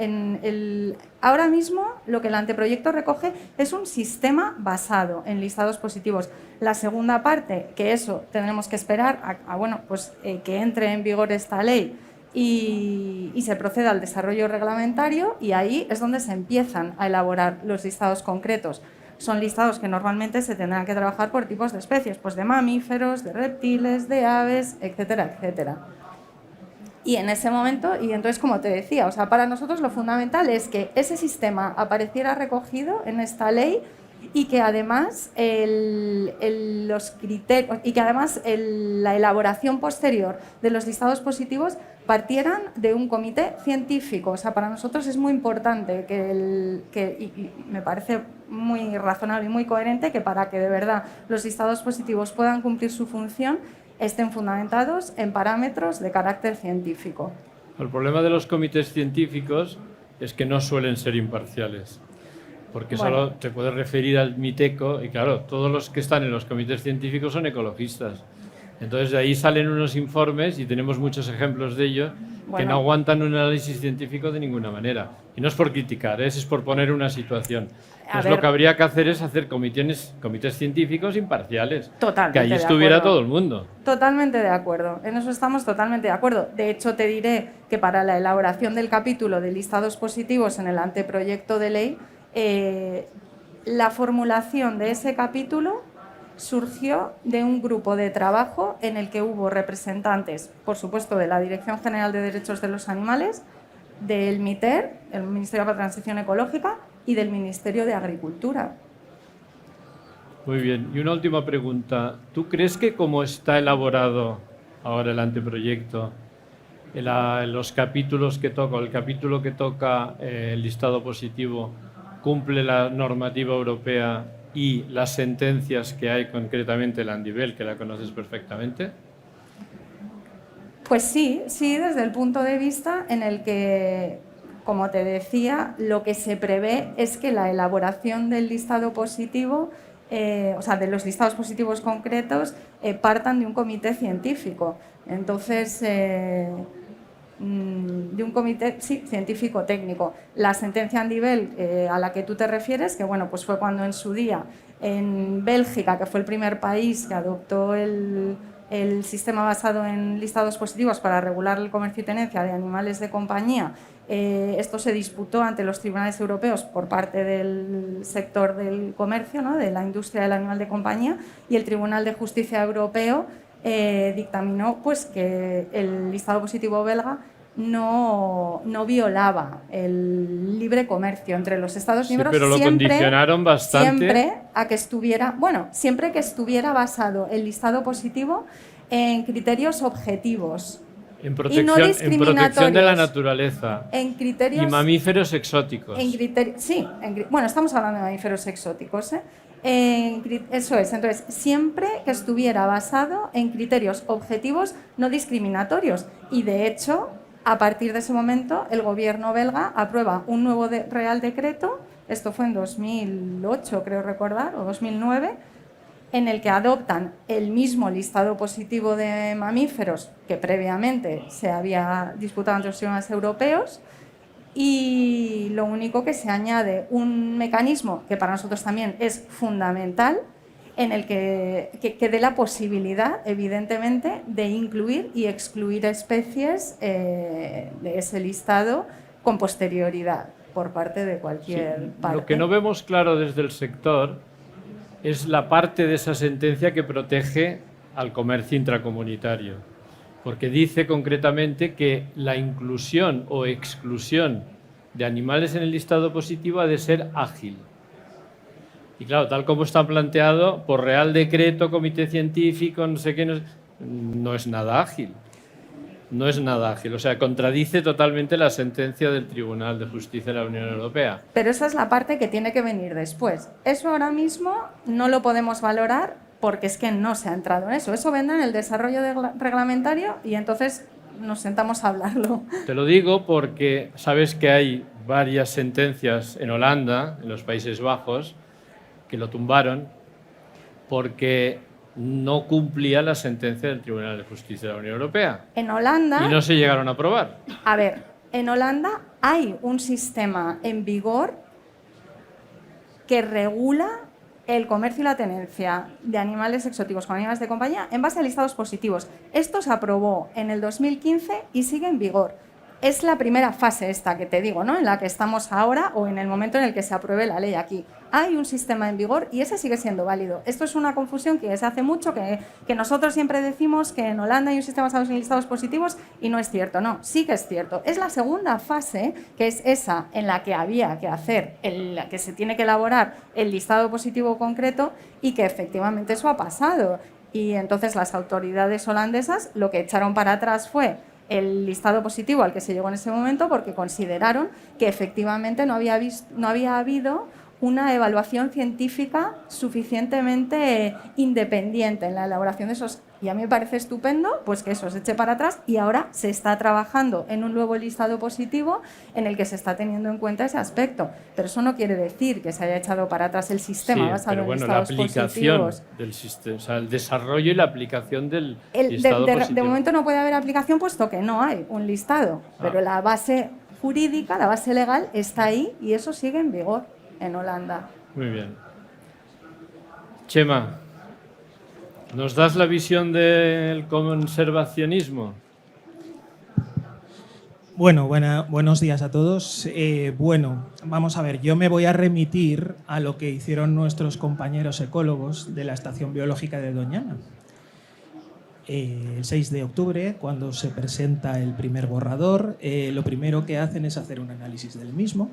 ahora mismo lo que el anteproyecto recoge es un sistema basado en listados positivos. La segunda parte, que eso tendremos que esperar bueno, pues, que entre en vigor esta ley y se proceda al desarrollo reglamentario, y ahí es donde se empiezan a elaborar los listados concretos. Son listados que normalmente se tendrán que trabajar por tipos de especies, pues de mamíferos, de reptiles, de aves, etcétera, etcétera. Y en ese momento, y entonces, como te decía, o sea, para nosotros lo fundamental es que ese sistema apareciera recogido en esta ley y que además los criterios y que además la elaboración posterior de los listados positivos partieran de un comité científico. O sea, para nosotros es muy importante y me parece muy razonable y muy coherente que para que de verdad los listados positivos puedan cumplir su función estén fundamentados en parámetros de carácter científico. El problema de los comités científicos es que no suelen ser imparciales, porque solo te puedes referir al MITECO y claro, todos los que están en los comités científicos son ecologistas. Entonces de ahí salen unos informes, y tenemos muchos ejemplos de ello, que Bueno. no aguantan un análisis científico de ninguna manera. Y no es por criticar, es por poner una situación. A Entonces ver. lo que habría que hacer es hacer comités científicos imparciales. Totalmente Que ahí de estuviera acuerdo. todo el mundo. Totalmente de acuerdo, en eso estamos totalmente de acuerdo. De hecho, te diré que para la elaboración del capítulo de listados positivos en el anteproyecto de ley, la formulación de ese capítulo surgió de un grupo de trabajo en el que hubo representantes, por supuesto, de la Dirección General de Derechos de los Animales, del MITER, el Ministerio para la Transición Ecológica, y del Ministerio de Agricultura. Muy bien. Y una última pregunta. ¿Tú crees que como está elaborado ahora el anteproyecto, los capítulos que toca, el capítulo que toca el listado positivo, cumple la normativa europea y las sentencias que hay, concretamente la Andivel, que la conoces perfectamente? Pues sí, desde el punto de vista en el que, como te decía, lo que se prevé es que la elaboración del listado positivo, o sea, de los listados positivos concretos, partan de un comité científico. Entonces, de un comité científico-técnico. La sentencia Andivel a la que tú te refieres, que bueno, pues fue cuando en su día en Bélgica, que fue el primer país que adoptó el sistema basado en listados positivos para regular el comercio y tenencia de animales de compañía, esto se disputó ante los tribunales europeos por parte del sector del comercio, ¿no?, de la industria del animal de compañía, y el Tribunal de Justicia Europeo dictaminó pues, que el listado positivo belga no violaba el libre comercio entre los Estados miembros. Sí, pero lo condicionaron bastante. Siempre que estuviera basado el listado positivo en criterios objetivos. En Y no protección de la naturaleza. En criterios, y mamíferos exóticos. Bueno, estamos hablando de mamíferos exóticos, ¿eh? Eso es, entonces, siempre que estuviera basado en criterios objetivos no discriminatorios. Y de hecho, a partir de ese momento, el gobierno belga aprueba un nuevo Real Decreto, esto fue en 2008, creo recordar, o 2009, en el que adoptan el mismo listado positivo de mamíferos que previamente se había disputado entre los tribunales europeos, y lo único que se añade un mecanismo que para nosotros también es fundamental, en el que dé la posibilidad, evidentemente, de incluir y excluir especies de ese listado con posterioridad por parte de cualquier parte. Lo que no vemos claro desde el sector es la parte de esa sentencia que protege al comercio intracomunitario, porque dice concretamente que la inclusión o exclusión de animales en el listado positivo ha de ser ágil. Y claro, tal como está planteado, por Real Decreto, comité científico, no sé qué, no es nada ágil. No es nada ágil, o sea, contradice totalmente la sentencia del Tribunal de Justicia de la Unión Europea. Pero esa es la parte que tiene que venir después. Eso ahora mismo no lo podemos valorar porque es que no se ha entrado en eso. Eso vendrá en el desarrollo reglamentario y entonces nos sentamos a hablarlo. Te lo digo porque sabes que hay varias sentencias en Holanda, en los Países Bajos, que lo tumbaron porque no cumplía la sentencia del Tribunal de Justicia de la Unión Europea. En Holanda... Y no se llegaron a aprobar. A ver, en Holanda hay un sistema en vigor que regula el comercio y la tenencia de animales exóticos con animales de compañía en base a listados positivos. Esto se aprobó en el 2015 y sigue en vigor. Es la primera fase esta que te digo, ¿no?, en la que estamos ahora o en el momento en el que se apruebe la ley aquí. Hay un sistema en vigor y ese sigue siendo válido. Esto es una confusión que se hace mucho, que nosotros siempre decimos que en Holanda hay un sistema basado en listados positivos y no es cierto. No, sí que es cierto. Es la segunda fase, que es esa en la que había que hacer, que se tiene que elaborar el listado positivo concreto y que efectivamente eso ha pasado. Y entonces las autoridades holandesas lo que echaron para atrás fue el listado positivo al que se llegó en ese momento porque consideraron que efectivamente no había habido una evaluación científica suficientemente independiente en la elaboración de esos. Y a mí me parece estupendo pues que eso se eche para atrás y ahora se está trabajando en un nuevo listado positivo en el que se está teniendo en cuenta ese aspecto. Pero eso no quiere decir que se haya echado para atrás el sistema basado en listados positivos. Del sistema, o sea, el desarrollo y la aplicación del listado positivo. De momento no puede haber aplicación puesto que no hay un listado, pero la base jurídica, la base legal está ahí y eso sigue en vigor en Holanda. Muy bien. Chema, ¿nos das la visión del conservacionismo? Bueno, buenos días a todos. Bueno, vamos a ver, yo me voy a remitir a lo que hicieron nuestros compañeros ecólogos de la Estación Biológica de Doñana. El 6 de octubre, cuando se presenta el primer borrador, lo primero que hacen es hacer un análisis del mismo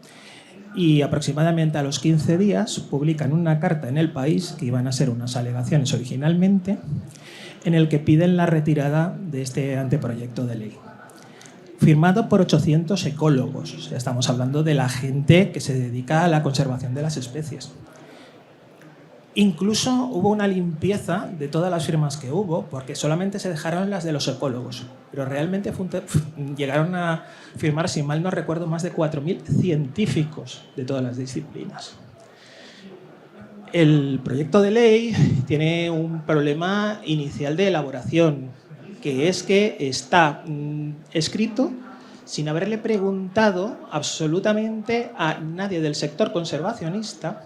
y aproximadamente a los 15 días publican una carta en El País, que iban a ser unas alegaciones originalmente, en el que piden la retirada de este anteproyecto de ley. Firmado por 800 ecólogos, o sea, estamos hablando de la gente que se dedica a la conservación de las especies. Incluso hubo una limpieza de todas las firmas que hubo, porque solamente se dejaron las de los ecólogos, pero realmente llegaron a firmar, si mal no recuerdo, más de 4.000 científicos de todas las disciplinas. El proyecto de ley tiene un problema inicial de elaboración, que es que está escrito sin haberle preguntado absolutamente a nadie del sector conservacionista,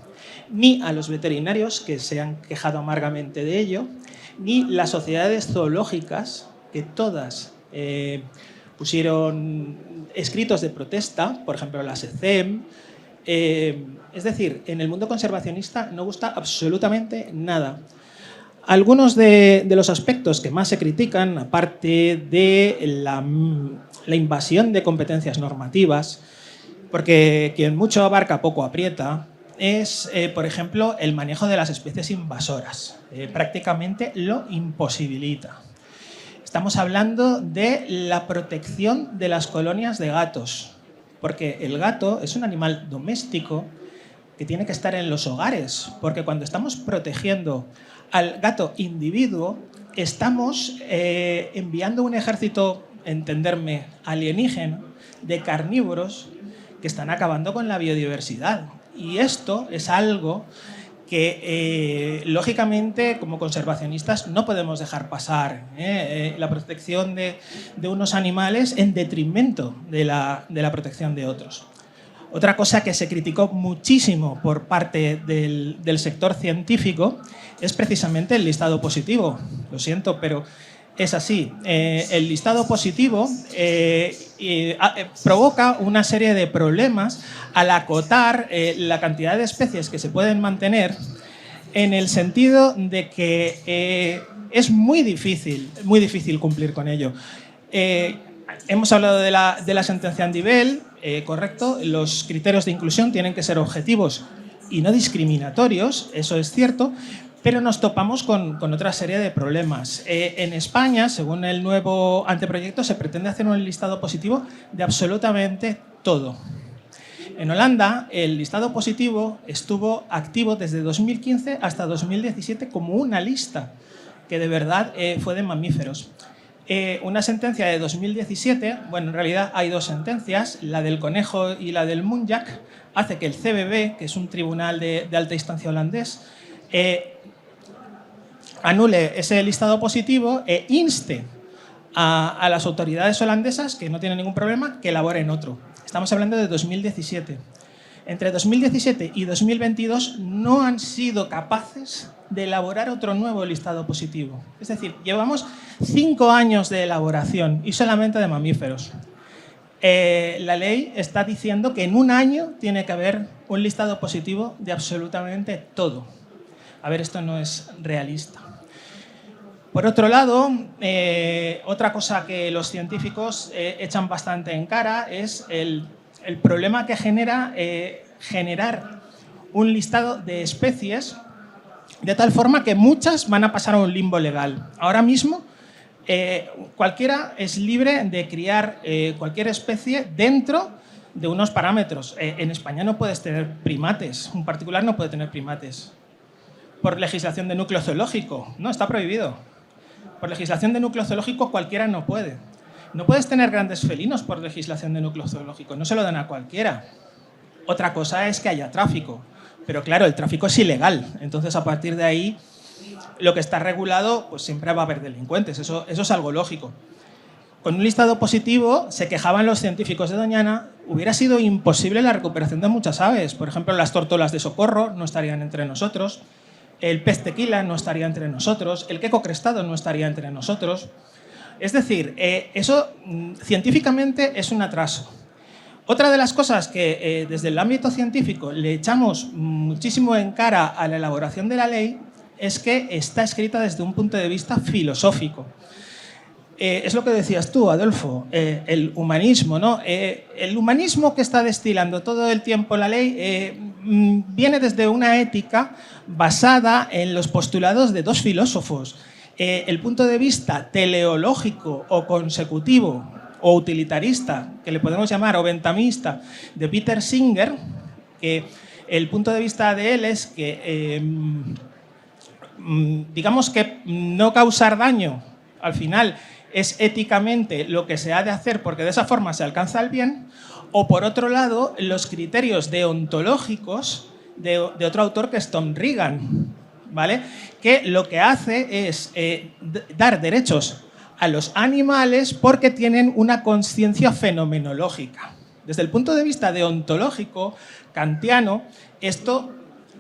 ni a los veterinarios, que se han quejado amargamente de ello, ni las sociedades zoológicas, que todas pusieron escritos de protesta, por ejemplo la SECEM. Es decir, en el mundo conservacionista no gusta absolutamente nada. Algunos de los aspectos que más se critican, aparte de la invasión de competencias normativas, porque quien mucho abarca poco aprieta, es, por ejemplo, el manejo de las especies invasoras. Prácticamente lo imposibilita. Estamos hablando de la protección de las colonias de gatos, porque el gato es un animal doméstico que tiene que estar en los hogares, porque cuando estamos protegiendo al gato individuo, estamos enviando un ejército, entenderme, alienígena, de carnívoros que están acabando con la biodiversidad. Y esto es algo que, lógicamente, como conservacionistas no podemos dejar pasar. La protección de unos animales en detrimento de la protección de otros. Otra cosa que se criticó muchísimo por parte del sector científico es precisamente el listado positivo. Lo siento, pero es así. El listado positivo provoca una serie de problemas al acotar la cantidad de especies que se pueden mantener, en el sentido de que es muy difícil cumplir con ello. Hemos hablado de la sentencia Andibel, correcto. Los criterios de inclusión tienen que ser objetivos y no discriminatorios, eso es cierto, pero nos topamos con otra serie de problemas. En España, según el nuevo anteproyecto, se pretende hacer un listado positivo de absolutamente todo. En Holanda, el listado positivo estuvo activo desde 2015 hasta 2017 como una lista que de verdad fue de mamíferos. Una sentencia de 2017, bueno, en realidad hay dos sentencias, la del Conejo y la del Munjak, hace que el CBB, que es un tribunal de alta instancia holandés, anule ese listado positivo e inste a las autoridades holandesas, que no tienen ningún problema, que elaboren otro. Estamos hablando de 2017. Entre 2017 y 2022 no han sido capaces de elaborar otro nuevo listado positivo. Es decir, llevamos 5 años de elaboración y solamente de mamíferos. La ley está diciendo que en un año tiene que haber un listado positivo de absolutamente todo. A ver, esto no es realista. Por otro lado, otra cosa que los científicos echan bastante en cara es el problema que genera generar un listado de especies de tal forma que muchas van a pasar a un limbo legal. Ahora mismo, cualquiera es libre de criar cualquier especie dentro de unos parámetros. En España no puedes tener primates, un particular no puede tener primates. Por legislación de núcleo zoológico, no, está prohibido. Por legislación de núcleo zoológico cualquiera no puede. No puedes tener grandes felinos por legislación de núcleo zoológico, no se lo dan a cualquiera. Otra cosa es que haya tráfico, pero claro, el tráfico es ilegal, entonces a partir de ahí lo que está regulado, pues siempre va a haber delincuentes, eso es algo lógico. Con un listado positivo, se quejaban los científicos de Doñana, hubiera sido imposible la recuperación de muchas aves. Por ejemplo, las tórtolas de socorro no estarían entre nosotros, el pez tequila no estaría entre nosotros, el queco crestado no estaría entre nosotros. Es decir, eso científicamente es un atraso. Otra de las cosas que desde el ámbito científico le echamos muchísimo en cara a la elaboración de la ley es que está escrita desde un punto de vista filosófico. Es lo que decías tú, Adolfo, el humanismo, ¿no? El humanismo que está destilando todo el tiempo la ley viene desde una ética basada en los postulados de dos filósofos. El punto de vista teleológico o consecutivo o utilitarista, que le podemos llamar, o bentamista, de Peter Singer, que el punto de vista de él es que, digamos que no causar daño, al final, es éticamente lo que se ha de hacer porque de esa forma se alcanza el bien, o por otro lado, los criterios deontológicos de otro autor que es Tom Regan, ¿vale? Que lo que hace es dar derechos a los animales porque tienen una conciencia fenomenológica. Desde el punto de vista deontológico, kantiano, esto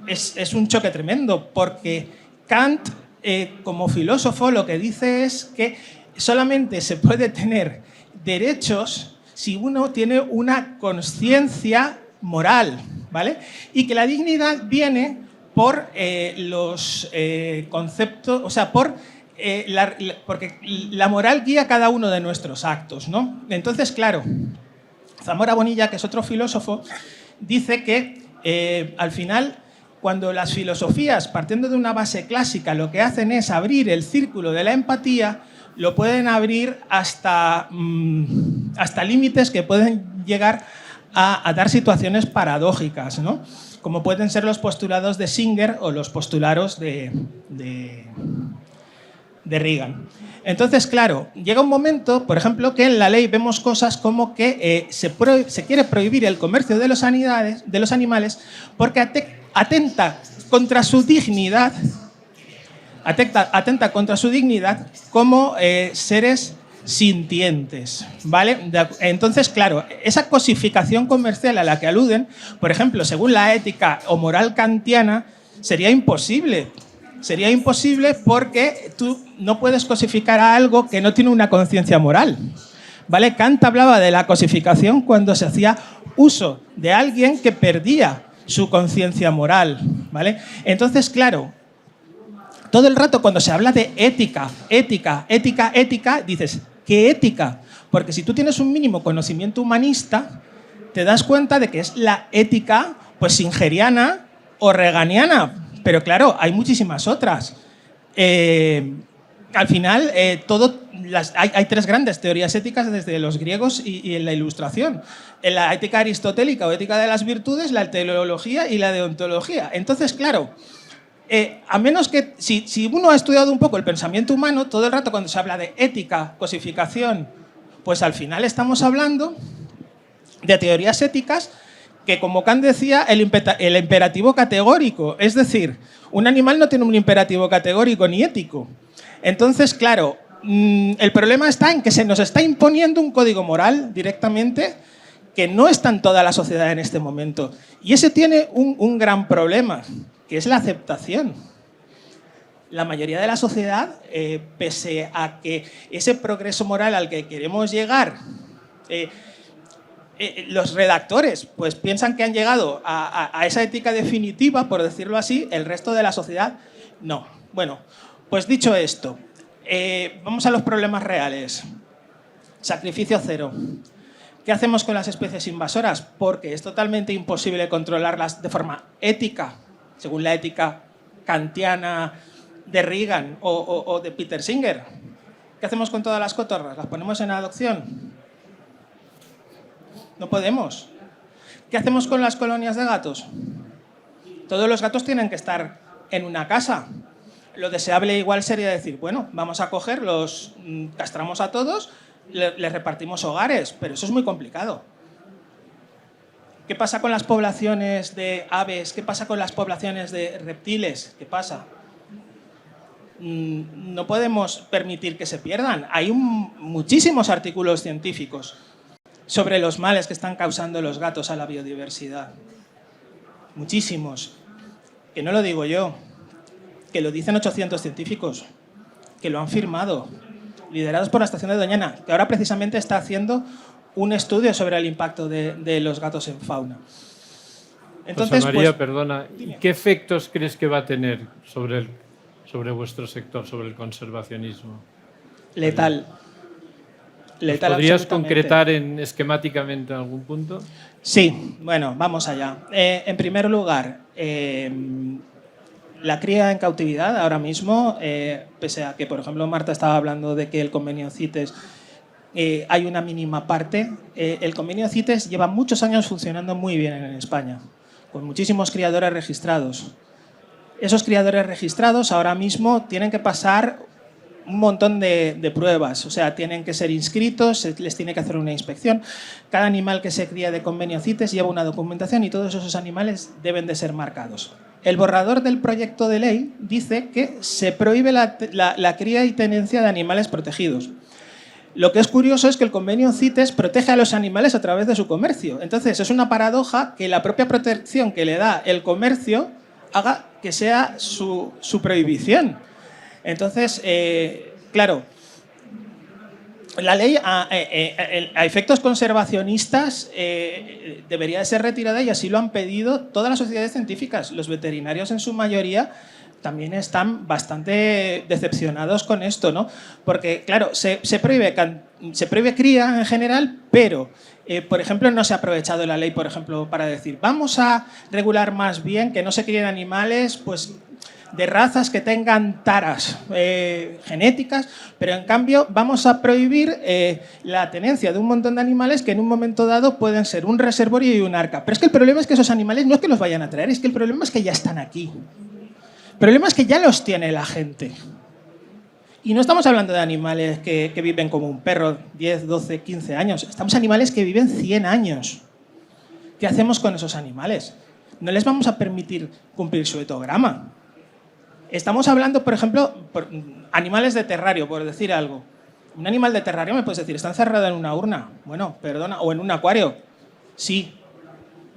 es un choque tremendo, porque Kant, como filósofo, lo que dice es que solamente se puede tener derechos si uno tiene una conciencia moral, ¿vale? Y que la dignidad viene por los conceptos, o sea, porque la moral guía cada uno de nuestros actos, ¿no? Entonces, claro, Zamora Bonilla, que es otro filósofo, dice que al final, cuando las filosofías, partiendo de una base clásica, lo que hacen es abrir el círculo de la empatía, lo pueden abrir hasta límites que pueden llegar a dar situaciones paradójicas, ¿no? Como pueden ser los postulados de Singer o los postulados de Regan. Entonces, claro, llega un momento, por ejemplo, que en la ley vemos cosas como que se quiere prohibir el comercio de los animales porque atenta contra su dignidad, atenta contra su dignidad como seres sintientes, ¿vale? Entonces, claro, esa cosificación comercial a la que aluden, por ejemplo, según la ética o moral kantiana, sería imposible. Sería imposible porque tú no puedes cosificar a algo que no tiene una conciencia moral, ¿vale? Kant hablaba de la cosificación cuando se hacía uso de alguien que perdía su conciencia moral, ¿vale? Entonces, claro, todo el rato cuando se habla de ética, dices, ¿qué ética? Porque si tú tienes un mínimo conocimiento humanista, te das cuenta de que es la ética, pues, singeriana o reganiana. Pero claro, hay muchísimas otras. Al final, hay tres grandes teorías éticas desde los griegos y en la Ilustración. En la ética aristotélica o ética de las virtudes, la teleología y la deontología. Entonces, claro, a menos que si uno ha estudiado un poco el pensamiento humano, todo el rato cuando se habla de ética, cosificación, pues al final estamos hablando de teorías éticas que, como Kant decía, el imperativo categórico. Es decir, un animal no tiene un imperativo categórico ni ético. Entonces, claro, el problema está en que se nos está imponiendo un código moral directamente que no está en toda la sociedad en este momento. Y ese tiene un gran problema, que es la aceptación. La mayoría de la sociedad, pese a que ese progreso moral al que queremos llegar, los redactores pues piensan que han llegado a esa ética definitiva, por decirlo así, el resto de la sociedad no. Bueno, pues dicho esto, vamos a los problemas reales. Sacrificio cero. ¿Qué hacemos con las especies invasoras? Porque es totalmente imposible controlarlas de forma ética, según la ética kantiana de Regan o de Peter Singer. ¿Qué hacemos con todas las cotorras? ¿Las ponemos en adopción? No podemos. ¿Qué hacemos con las colonias de gatos? Todos los gatos tienen que estar en una casa. Lo deseable igual sería decir, bueno, vamos a coger, los castramos a todos, les repartimos hogares, pero eso es muy complicado. ¿Qué pasa con las poblaciones de aves? ¿Qué pasa con las poblaciones de reptiles? ¿Qué pasa? No podemos permitir que se pierdan. Hay muchísimos artículos científicos sobre los males que están causando los gatos a la biodiversidad. Muchísimos. Que no lo digo yo, que lo dicen 800 científicos, que lo han firmado, liderados por la Estación de Doñana, que ahora precisamente está haciendo un estudio sobre el impacto de los gatos en fauna. Entonces, José María, pues, perdona, ¿qué efectos crees que va a tener sobre vuestro sector, sobre el conservacionismo? letal. Letal. ¿Podrías Absolutamente. concretar esquemáticamente algún punto? Sí, bueno, vamos allá. En primer lugar, la cría en cautividad ahora mismo, pese a que, por ejemplo, Marta estaba hablando de que el convenio CITES hay una mínima parte, el convenio CITES lleva muchos años funcionando muy bien en España, con muchísimos criadores registrados. Esos criadores registrados ahora mismo tienen que pasar un montón de pruebas, o sea, tienen que ser inscritos, se les tiene que hacer una inspección. Cada animal que se cría de convenio CITES lleva una documentación y todos esos animales deben de ser marcados. El borrador del proyecto de ley dice que se prohíbe la cría y tenencia de animales protegidos. Lo que es curioso es que el convenio CITES protege a los animales a través de su comercio. Entonces, es una paradoja que la propia protección que le da el comercio haga que sea su prohibición. Entonces, claro, la ley a efectos conservacionistas debería de ser retirada y así lo han pedido todas las sociedades científicas. Los veterinarios en su mayoría también están bastante decepcionados con esto, ¿no? Porque, claro, se prohíbe cría en general, pero, por ejemplo, no se ha aprovechado la ley, por ejemplo, para decir, vamos a regular más bien que no se críen animales, pues, de razas que tengan taras genéticas, pero en cambio vamos a prohibir la tenencia de un montón de animales que en un momento dado pueden ser un reservorio y un arca. Pero es que el problema es que esos animales no es que los vayan a traer, es que el problema es que ya están aquí. El problema es que ya los tiene la gente. Y no estamos hablando de animales que viven como un perro 10, 12, 15 años. Estamos animales que viven 100 años. ¿Qué hacemos con esos animales? No les vamos a permitir cumplir su etograma. Estamos hablando, por ejemplo, animales de terrario, por decir algo. Un animal de terrario, me puedes decir, está encerrado en una urna. Bueno, perdona, o en un acuario. Sí,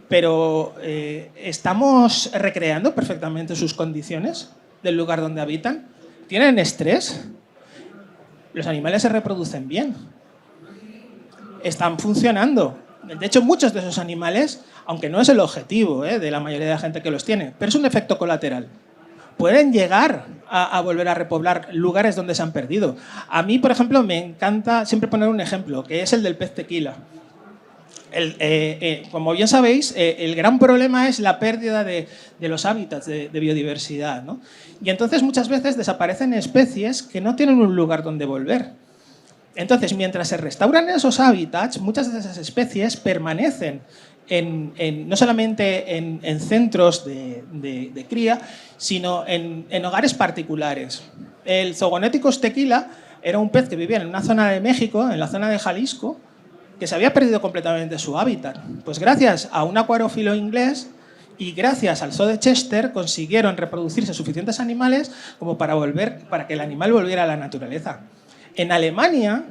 pero ¿estamos recreando perfectamente sus condiciones del lugar donde habitan? ¿Tienen estrés? Los animales se reproducen bien. Están funcionando. De hecho, muchos de esos animales, aunque no es el objetivo de la mayoría de la gente que los tiene, pero es un efecto colateral. Pueden llegar a volver a repoblar lugares donde se han perdido. A mí, por ejemplo, me encanta siempre poner un ejemplo, que es el del pez tequila. Como bien sabéis, el gran problema es la pérdida de los hábitats de biodiversidad, ¿no? Y entonces muchas veces desaparecen especies que no tienen un lugar donde volver. Entonces, mientras se restauran esos hábitats, muchas de esas especies permanecen no solamente en centros de cría, sino en hogares particulares. El Zogoneticus tequila era un pez que vivía en una zona de México, en la zona de Jalisco, que se había perdido completamente su hábitat. Pues gracias a un acuariófilo inglés y gracias al zoo de Chester consiguieron reproducirse suficientes animales como para que el animal volviera a la naturaleza. En Alemania,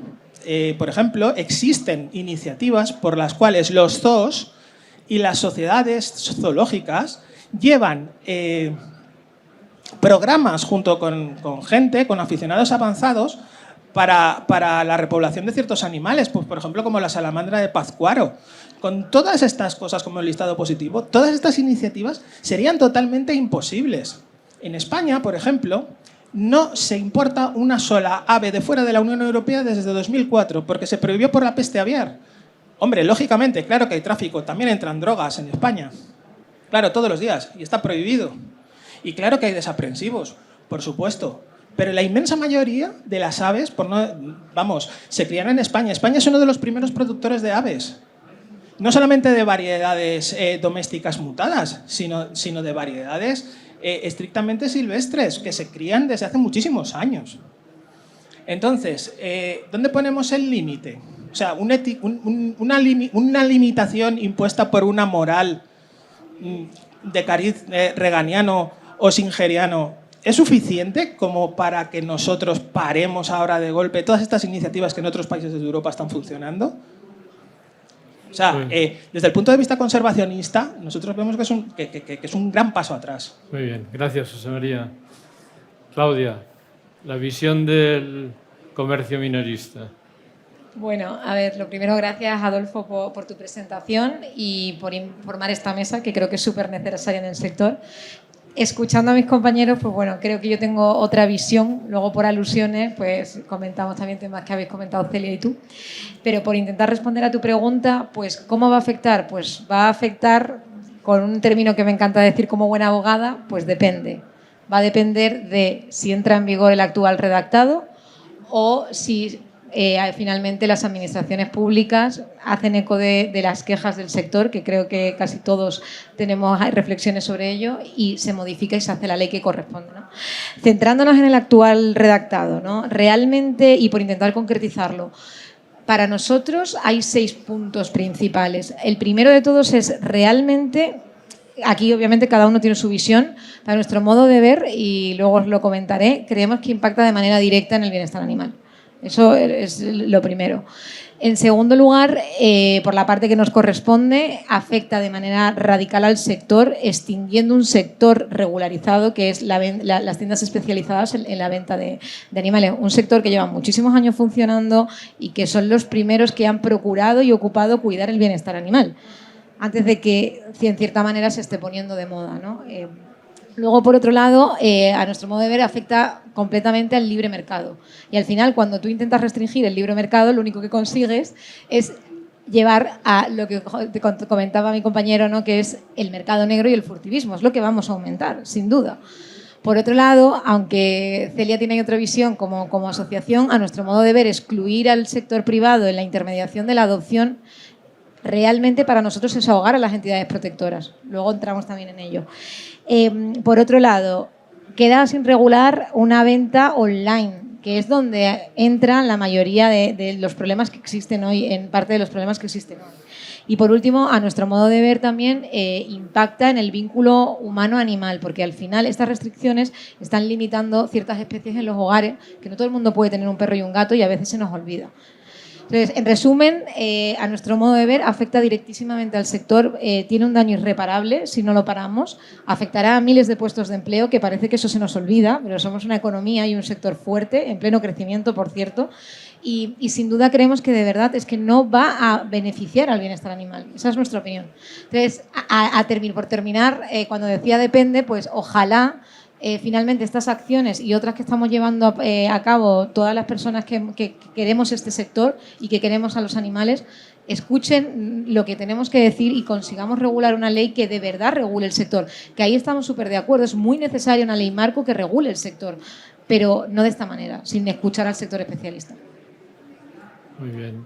por ejemplo, existen iniciativas por las cuales los zoos y las sociedades zoológicas llevan programas junto con gente, con aficionados avanzados, para la repoblación de ciertos animales, pues por ejemplo como la salamandra de Pátzcuaro. Con todas estas cosas como el listado positivo, todas estas iniciativas serían totalmente imposibles. En España, por ejemplo, no se importa una sola ave de fuera de la Unión Europea desde 2004, porque se prohibió por la peste aviar. Hombre, lógicamente, claro que hay tráfico, también entran drogas en España. Claro, todos los días, y está prohibido. Y claro que hay desaprensivos, por supuesto. Pero la inmensa mayoría de las aves, se crían en España. España es uno de los primeros productores de aves. no solamente de variedades domésticas mutadas, sino de variedades estrictamente silvestres que se crían desde hace muchísimos años. Entonces, ¿dónde ponemos el límite? O sea, una limitación impuesta por una moral de cariz reganiano o singeriano ¿es suficiente como para que nosotros paremos ahora de golpe todas estas iniciativas que en otros países de Europa están funcionando? O sea, desde el punto de vista conservacionista, nosotros vemos que es un gran paso atrás. Muy bien, gracias, José María. Claudia, la visión del comercio minorista. Bueno, a ver, lo primero, gracias, Adolfo, por tu presentación y por informar esta mesa, que creo que es súper necesaria en el sector. Escuchando a mis compañeros, pues bueno, creo que yo tengo otra visión. Luego, por alusiones, pues comentamos también temas que habéis comentado Celia y tú. Pero por intentar responder a tu pregunta, pues ¿cómo va a afectar? Pues va a afectar, con un término que me encanta decir como buena abogada, pues depende. Va a depender de si entra en vigor el actual redactado o si finalmente las administraciones públicas hacen eco de las quejas del sector, que creo que casi todos tenemos reflexiones sobre ello, y se modifica y se hace la ley que corresponde, ¿no? Centrándonos en el actual redactado, ¿no? Realmente, y por intentar concretizarlo, para nosotros hay 6 puntos principales. El primero de todos es realmente... Aquí, obviamente, cada uno tiene su visión. Para nuestro modo de ver, y luego os lo comentaré, creemos que impacta de manera directa en el bienestar animal. Eso es lo primero. En segundo lugar, por la parte que nos corresponde, afecta de manera radical al sector, extinguiendo un sector regularizado que es las tiendas especializadas en la venta de animales. Un sector que lleva muchísimos años funcionando y que son los primeros que han procurado y ocupado cuidar el bienestar animal, antes de que, en cierta manera, se esté poniendo de moda, ¿no? Luego, por otro lado, a nuestro modo de ver, afecta completamente al libre mercado. Y al final, cuando tú intentas restringir el libre mercado, lo único que consigues es llevar a lo que te comentaba mi compañero, ¿no? Que es el mercado negro y el furtivismo. Es lo que vamos a aumentar, sin duda. Por otro lado, aunque Celia tiene otra visión como asociación, a nuestro modo de ver, excluir al sector privado en la intermediación de la adopción realmente para nosotros es ahogar a las entidades protectoras. Luego entramos también en ello. Por otro lado, queda sin regular una venta online, que es donde entran la mayoría de los problemas que existen hoy, en parte de los problemas que existen hoy. Y por último, a nuestro modo de ver también impacta en el vínculo humano-animal, porque al final estas restricciones están limitando ciertas especies en los hogares, que no todo el mundo puede tener un perro y un gato y a veces se nos olvida. Entonces, en resumen, a nuestro modo de ver, afecta directísimamente al sector, tiene un daño irreparable si no lo paramos, afectará a miles de puestos de empleo, que parece que eso se nos olvida, pero somos una economía y un sector fuerte, en pleno crecimiento, por cierto, y sin duda creemos que de verdad es que no va a beneficiar al bienestar animal. Esa es nuestra opinión. Entonces, por terminar, cuando decía depende, pues ojalá finalmente estas acciones y otras que estamos llevando a cabo todas las personas que queremos este sector y que queremos a los animales, escuchen lo que tenemos que decir y consigamos regular una ley que de verdad regule el sector. Que ahí estamos súper de acuerdo, es muy necesaria una ley marco que regule el sector, pero no de esta manera, sin escuchar al sector especialista. Muy bien.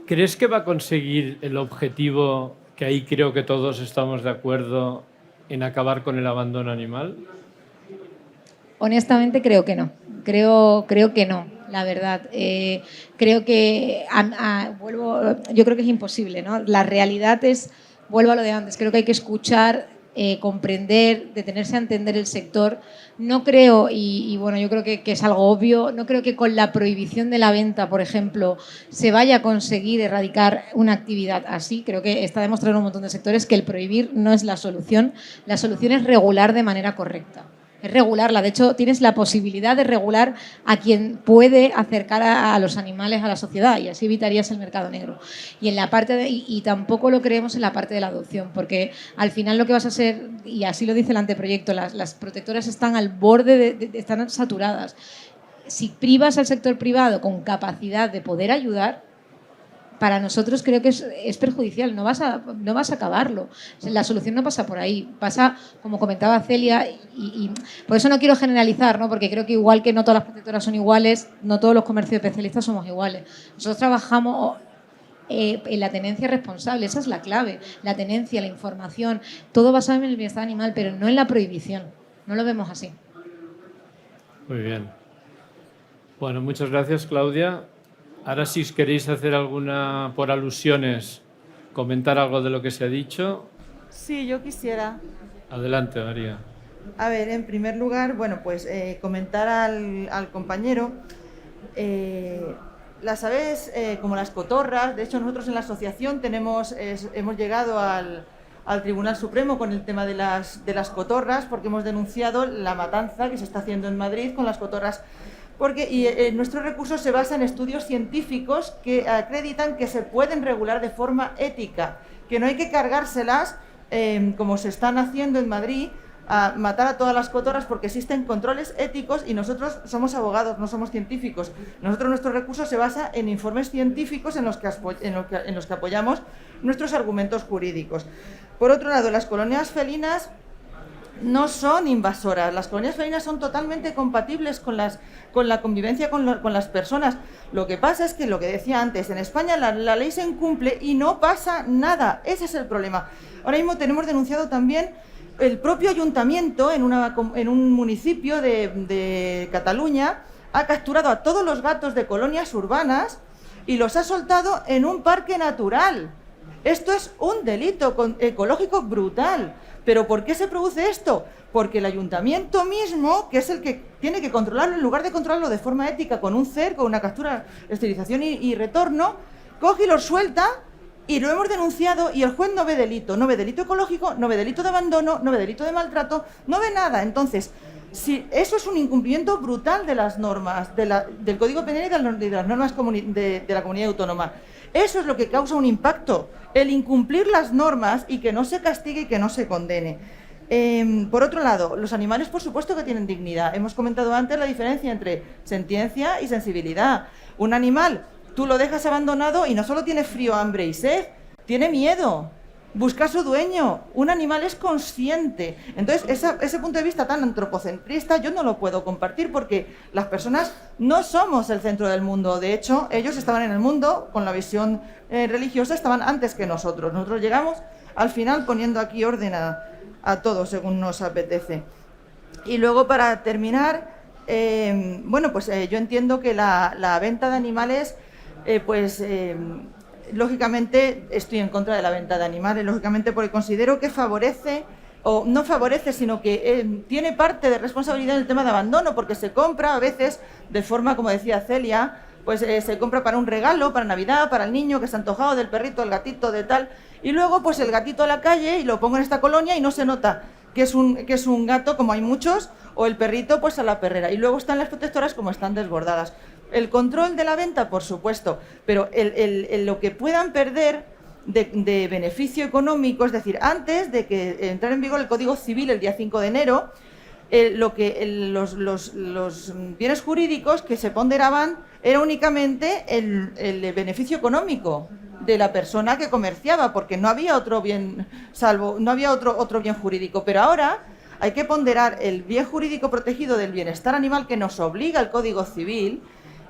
¿Crees que va a conseguir el objetivo, que ahí creo que todos estamos de acuerdo, en acabar con el abandono animal? Honestamente creo que no. Creo que no, la verdad. Creo que yo creo que es imposible, ¿no? La realidad es, vuelvo a lo de antes, creo que hay que escuchar, comprender, detenerse a entender el sector. No creo, y bueno, yo creo que es algo obvio, no creo que con la prohibición de la venta, por ejemplo, se vaya a conseguir erradicar una actividad así. Creo que está demostrado en un montón de sectores que el prohibir no es la solución. La solución es regular de manera correcta. Es regularla. De hecho, tienes la posibilidad de regular a quien puede acercar a los animales a la sociedad, y así evitarías el mercado negro. Y en la parte y tampoco lo creemos en la parte de la adopción, porque al final lo que vas a hacer, y así lo dice el anteproyecto, las protectoras están al borde están saturadas. Si privas al sector privado con capacidad de poder ayudar, para nosotros creo que es perjudicial, no vas a acabarlo. La solución no pasa por ahí, pasa, como comentaba Celia, y por eso no quiero generalizar, ¿no? Porque creo que igual que no todas las protectoras son iguales, no todos los comercios especialistas somos iguales. Nosotros trabajamos en la tenencia responsable. Esa es la clave, la tenencia, la información, todo basado en el bienestar animal, pero no en la prohibición. No lo vemos así. Muy bien. Bueno, muchas gracias, Claudia. Ahora, si os queréis hacer alguna, por alusiones, comentar algo de lo que se ha dicho. Sí, yo quisiera. Adelante, María. A ver, en primer lugar, bueno, pues comentar al compañero, las aves como las cotorras, de hecho nosotros en la asociación hemos llegado al Tribunal Supremo con el tema de las cotorras, porque hemos denunciado la matanza que se está haciendo en Madrid con las cotorras, porque nuestro recurso se basa en estudios científicos que acreditan que se pueden regular de forma ética, que no hay que cargárselas como se están haciendo en Madrid, a matar a todas las cotorras, porque existen controles éticos y nosotros somos abogados, no somos científicos. Nuestro recurso se basa en informes científicos en los que apoyamos nuestros argumentos jurídicos. Por otro lado, las colonias felinas no son invasoras. Las colonias felinas son totalmente compatibles con la convivencia con las personas. Lo que pasa es que, lo que decía antes, en España la ley se incumple y no pasa nada. Ese es el problema. Ahora mismo tenemos denunciado también el propio ayuntamiento en un municipio de Cataluña ha capturado a todos los gatos de colonias urbanas y los ha soltado en un parque natural. Esto es un delito ecológico brutal. ¿Pero por qué se produce esto? Porque el ayuntamiento mismo, que es el que tiene que controlarlo, en lugar de controlarlo de forma ética con un cerco, una captura, esterilización y retorno, coge y los suelta. Y lo hemos denunciado y el juez no ve delito ecológico, no ve delito de abandono, no ve delito de maltrato, no ve nada. Entonces, si eso es un incumplimiento brutal de las normas del Código Penal y de las normas de la comunidad autónoma. Eso es lo que causa un impacto, el incumplir las normas y que no se castigue y que no se condene. Por otro lado, los animales por supuesto que tienen dignidad. Hemos comentado antes la diferencia entre sentiencia y sensibilidad. Un animal, tú lo dejas abandonado y no solo tiene frío, hambre y sed, tiene miedo, busca a su dueño. Un animal es consciente. Entonces, ese punto de vista tan antropocentrista yo no lo puedo compartir, porque las personas no somos el centro del mundo. De hecho, ellos estaban en el mundo con la visión religiosa, estaban antes que nosotros. Nosotros llegamos al final poniendo aquí orden a todo según nos apetece. Y luego, para terminar, yo entiendo que la venta de animales, lógicamente estoy en contra de la venta de animales, lógicamente, porque considero que favorece, o no favorece, sino que tiene parte de responsabilidad en el tema de abandono, porque se compra a veces de forma, como decía Celia, se compra para un regalo, para Navidad, para el niño que se ha antojado del perrito, del gatito, de tal, y luego pues el gatito a la calle y lo pongo en esta colonia y no se nota que es un gato, como hay muchos, o el perrito pues a la perrera, y luego están las protectoras como están desbordadas. El control de la venta, por supuesto, pero lo que puedan perder de beneficio económico, es decir, antes de que entrara en vigor el Código Civil el día 5 de enero, los bienes jurídicos que se ponderaban era únicamente el beneficio económico de la persona que comerciaba, porque no había otro bien, no había otro bien jurídico. Pero ahora hay que ponderar el bien jurídico protegido del bienestar animal que nos obliga el Código Civil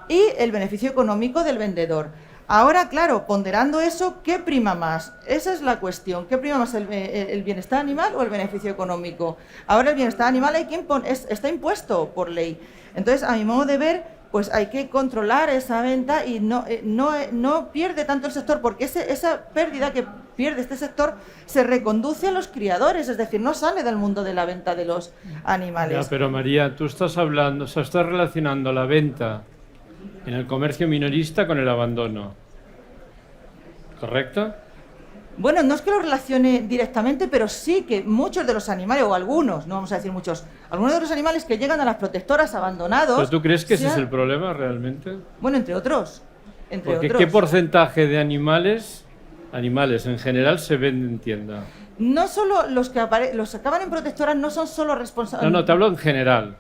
y el beneficio económico del vendedor. Ahora, claro, ponderando eso, ¿qué prima más? Esa es la cuestión. ¿Qué prima más, el bienestar animal o el beneficio económico? Ahora el bienestar animal está impuesto por ley. Entonces, a mi modo de ver, pues hay que controlar esa venta y no pierde tanto el sector, porque esa pérdida que pierde este sector se reconduce a los criadores, es decir, no sale del mundo de la venta de los animales. Ya, pero María, tú estás hablando, estás relacionando la venta en el comercio minorista con el abandono, ¿correcto? Bueno, no es que lo relacione directamente, pero sí que muchos de los animales, o algunos, no vamos a decir muchos, algunos de los animales que llegan a las protectoras abandonados... ¿Pero tú crees que ese es el problema realmente? Bueno, entre otros. Porque ¿qué porcentaje de animales en general se venden en tienda? No solo los que acaban en protectoras no son solo responsables... No, te hablo en general.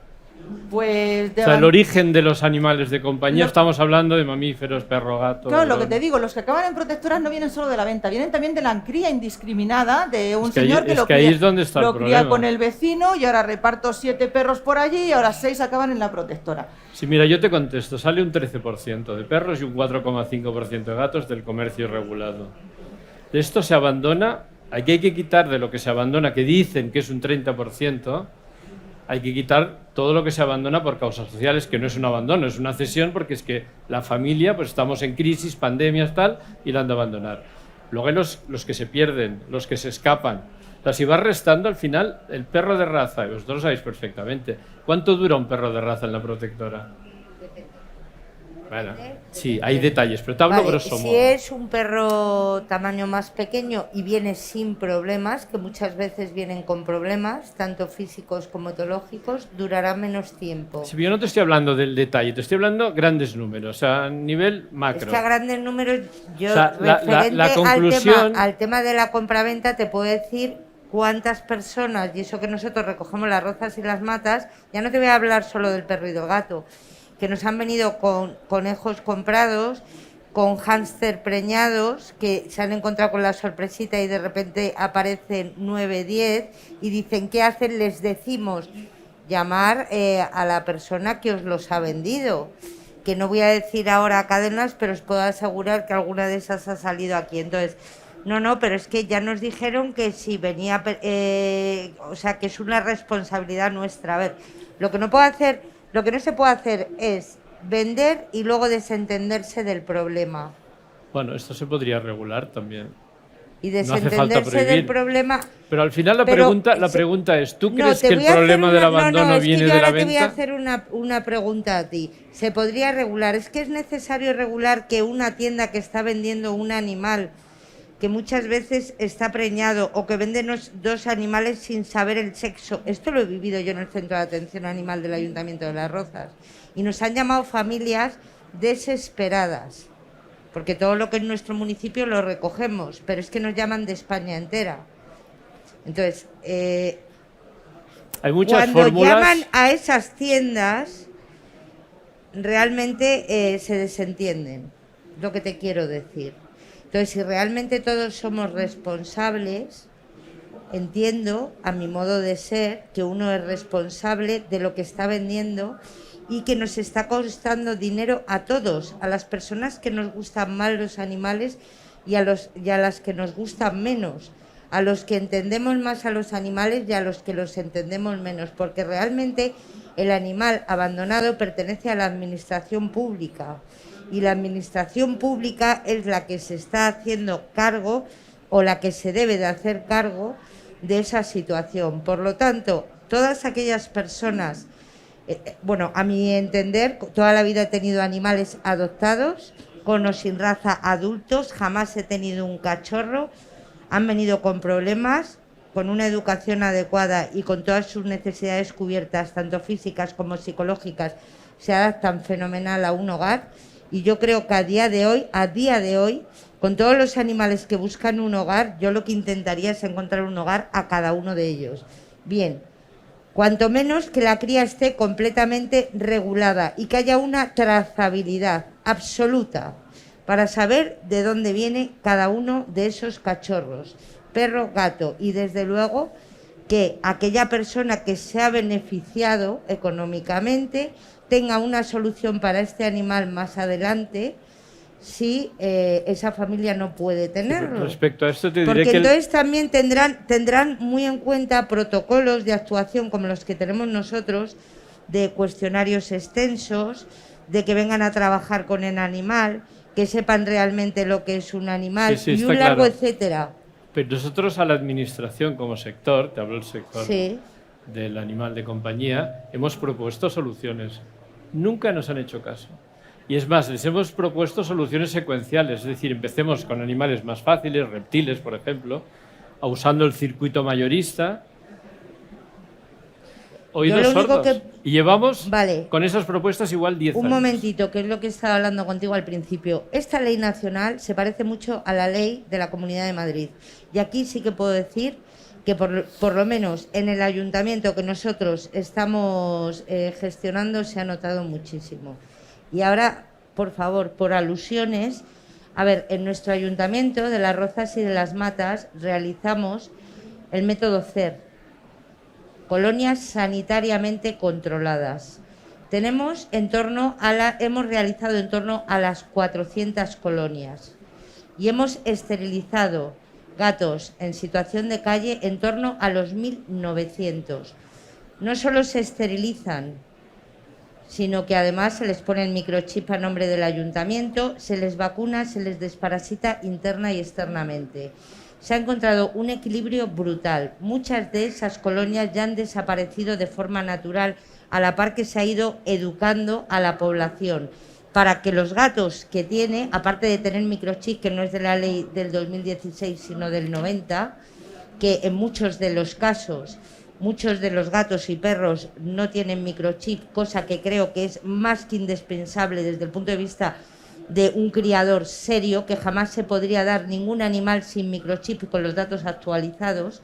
Pues O sea, el origen de los animales de compañía, estamos hablando de mamíferos, perro, gato... Claro, lo que te digo, los que acaban en protectoras no vienen solo de la venta, vienen también de la cría indiscriminada de un señor que lo ahí es donde está el cría problema. con el vecino y ahora reparto 7 perros por allí y ahora 6 acaban en la protectora. Sí, mira, yo te contesto, sale un 13% de perros y un 4,5% de gatos del comercio regulado. De esto se abandona, aquí hay que quitar de lo que se abandona, que dicen que es un 30%, hay que quitar todo lo que se abandona por causas sociales, que no es un abandono, es una cesión, porque es que la familia, pues estamos en crisis, pandemias, tal, y la han de abandonar. Luego hay los que se pierden, los que se escapan. O sea, si vas restando, al final, el perro de raza, y vosotros lo sabéis perfectamente, ¿cuánto dura un perro de raza en la protectora? Bueno, sí, hay detalles, pero te hablo grosso modo. Si es un perro tamaño más pequeño y viene sin problemas, que muchas veces vienen con problemas, tanto físicos como etológicos, durará menos tiempo. Si yo no te estoy hablando del detalle, te estoy hablando grandes números, o sea, a nivel macro. Es que a grandes números, yo O sea, referente la conclusión... al tema de la compraventa, te puedo decir cuántas personas, y eso que nosotros recogemos las rozas y las matas, ya no te voy a hablar solo del perro y del gato, que nos han venido con conejos comprados, con hámster preñados, que se han encontrado con la sorpresita y de repente aparecen 9, 10 y dicen, ¿qué hacen? Les decimos, llamar a la persona que os los ha vendido, que no voy a decir ahora cadenas, pero os puedo asegurar que alguna de esas ha salido aquí. Entonces, no, pero es que ya nos dijeron que si venía, o sea, que es una responsabilidad nuestra. A ver, lo que no se puede hacer es vender y luego desentenderse del problema. Bueno, esto se podría regular también. Y No hace falta desentenderse prohibir. del problema. Pero al final la Pero, pregunta es, ¿tú no, crees te que el voy a hacer problema del abandono es que viene yo de la ahora te voy a venta? hacer una pregunta a ti. ¿Se podría regular? ¿Es que es necesario regular que una tienda que está vendiendo un animal que muchas veces está preñado o que vende dos animales sin saber el sexo? Esto lo he vivido yo en el Centro de Atención Animal del Ayuntamiento de Las Rozas. Y nos han llamado familias desesperadas, porque todo lo que es nuestro municipio lo recogemos, pero es que nos llaman de España entera. Entonces, Hay muchas cuando fórmulas. llaman a esas tiendas, realmente se desentienden, lo que te quiero decir. Entonces, si realmente todos somos responsables, entiendo, a mi modo de ser, que uno es responsable de lo que está vendiendo y que nos está costando dinero a todos, a las personas que nos gustan más los animales y a las que nos gustan menos, a los que entendemos más a los animales y a los que los entendemos menos, porque realmente el animal abandonado pertenece a la administración pública y la administración pública es la que se está haciendo cargo o la que se debe de hacer cargo de esa situación. Por lo tanto, todas aquellas personas, a mi entender, toda la vida he tenido animales adoptados, con o sin raza, adultos, jamás he tenido un cachorro, han venido con problemas, con una educación adecuada y con todas sus necesidades cubiertas, tanto físicas como psicológicas, se adaptan fenomenal a un hogar. Y yo creo que a día de hoy, con todos los animales que buscan un hogar, yo lo que intentaría es encontrar un hogar a cada uno de ellos. Bien, cuanto menos que la cría esté completamente regulada y que haya una trazabilidad absoluta para saber de dónde viene cada uno de esos cachorros, perro, gato, y desde luego que aquella persona que se ha beneficiado económicamente tenga una solución para este animal más adelante si esa familia no puede tenerlo. Respecto a esto te diré Porque que... entonces también tendrán muy en cuenta protocolos de actuación como los que tenemos nosotros, de cuestionarios extensos, de que vengan a trabajar con el animal, que sepan realmente lo que es un animal, Sí, y un está largo claro. etcétera. Pero nosotros a la administración como sector, te hablo del sector Sí. del animal de compañía, hemos propuesto soluciones. Nunca nos han hecho caso. Y es más, les hemos propuesto soluciones secuenciales, es decir, empecemos con animales más fáciles, reptiles, por ejemplo, usando el circuito mayorista, oídos Yo lo único sordos. Y llevamos Vale. con esas propuestas igual 10 años. Un momentito, que es lo que estaba hablando contigo al principio. Esta ley nacional se parece mucho a la ley de la Comunidad de Madrid. Y aquí sí que puedo decir que por lo menos en el ayuntamiento que nosotros estamos gestionando se ha notado muchísimo. Y ahora, por favor, por alusiones, a ver, en nuestro ayuntamiento de Las Rozas y de Las Matas realizamos el método CER, colonias sanitariamente controladas. Hemos realizado en torno a las 400 colonias y hemos esterilizado gatos en situación de calle en torno a los 1.900. No solo se esterilizan, sino que además se les pone el microchip a nombre del ayuntamiento, se les vacuna, se les desparasita interna y externamente. Se ha encontrado un equilibrio brutal. Muchas de esas colonias ya han desaparecido de forma natural, a la par que se ha ido educando a la población, para que los gatos que tiene, aparte de tener microchip, que no es de la ley del 2016, sino del 90, que en muchos de los casos, muchos de los gatos y perros no tienen microchip, cosa que creo que es más que indispensable desde el punto de vista de un criador serio, que jamás se podría dar ningún animal sin microchip y con los datos actualizados.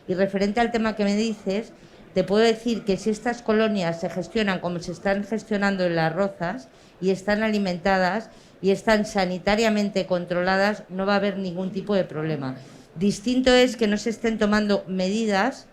Y referente al tema que me dices, te puedo decir que si estas colonias se gestionan como se están gestionando en Las Rozas y están alimentadas y están sanitariamente controladas, no va a haber ningún tipo de problema. Distinto es que no se estén tomando medidas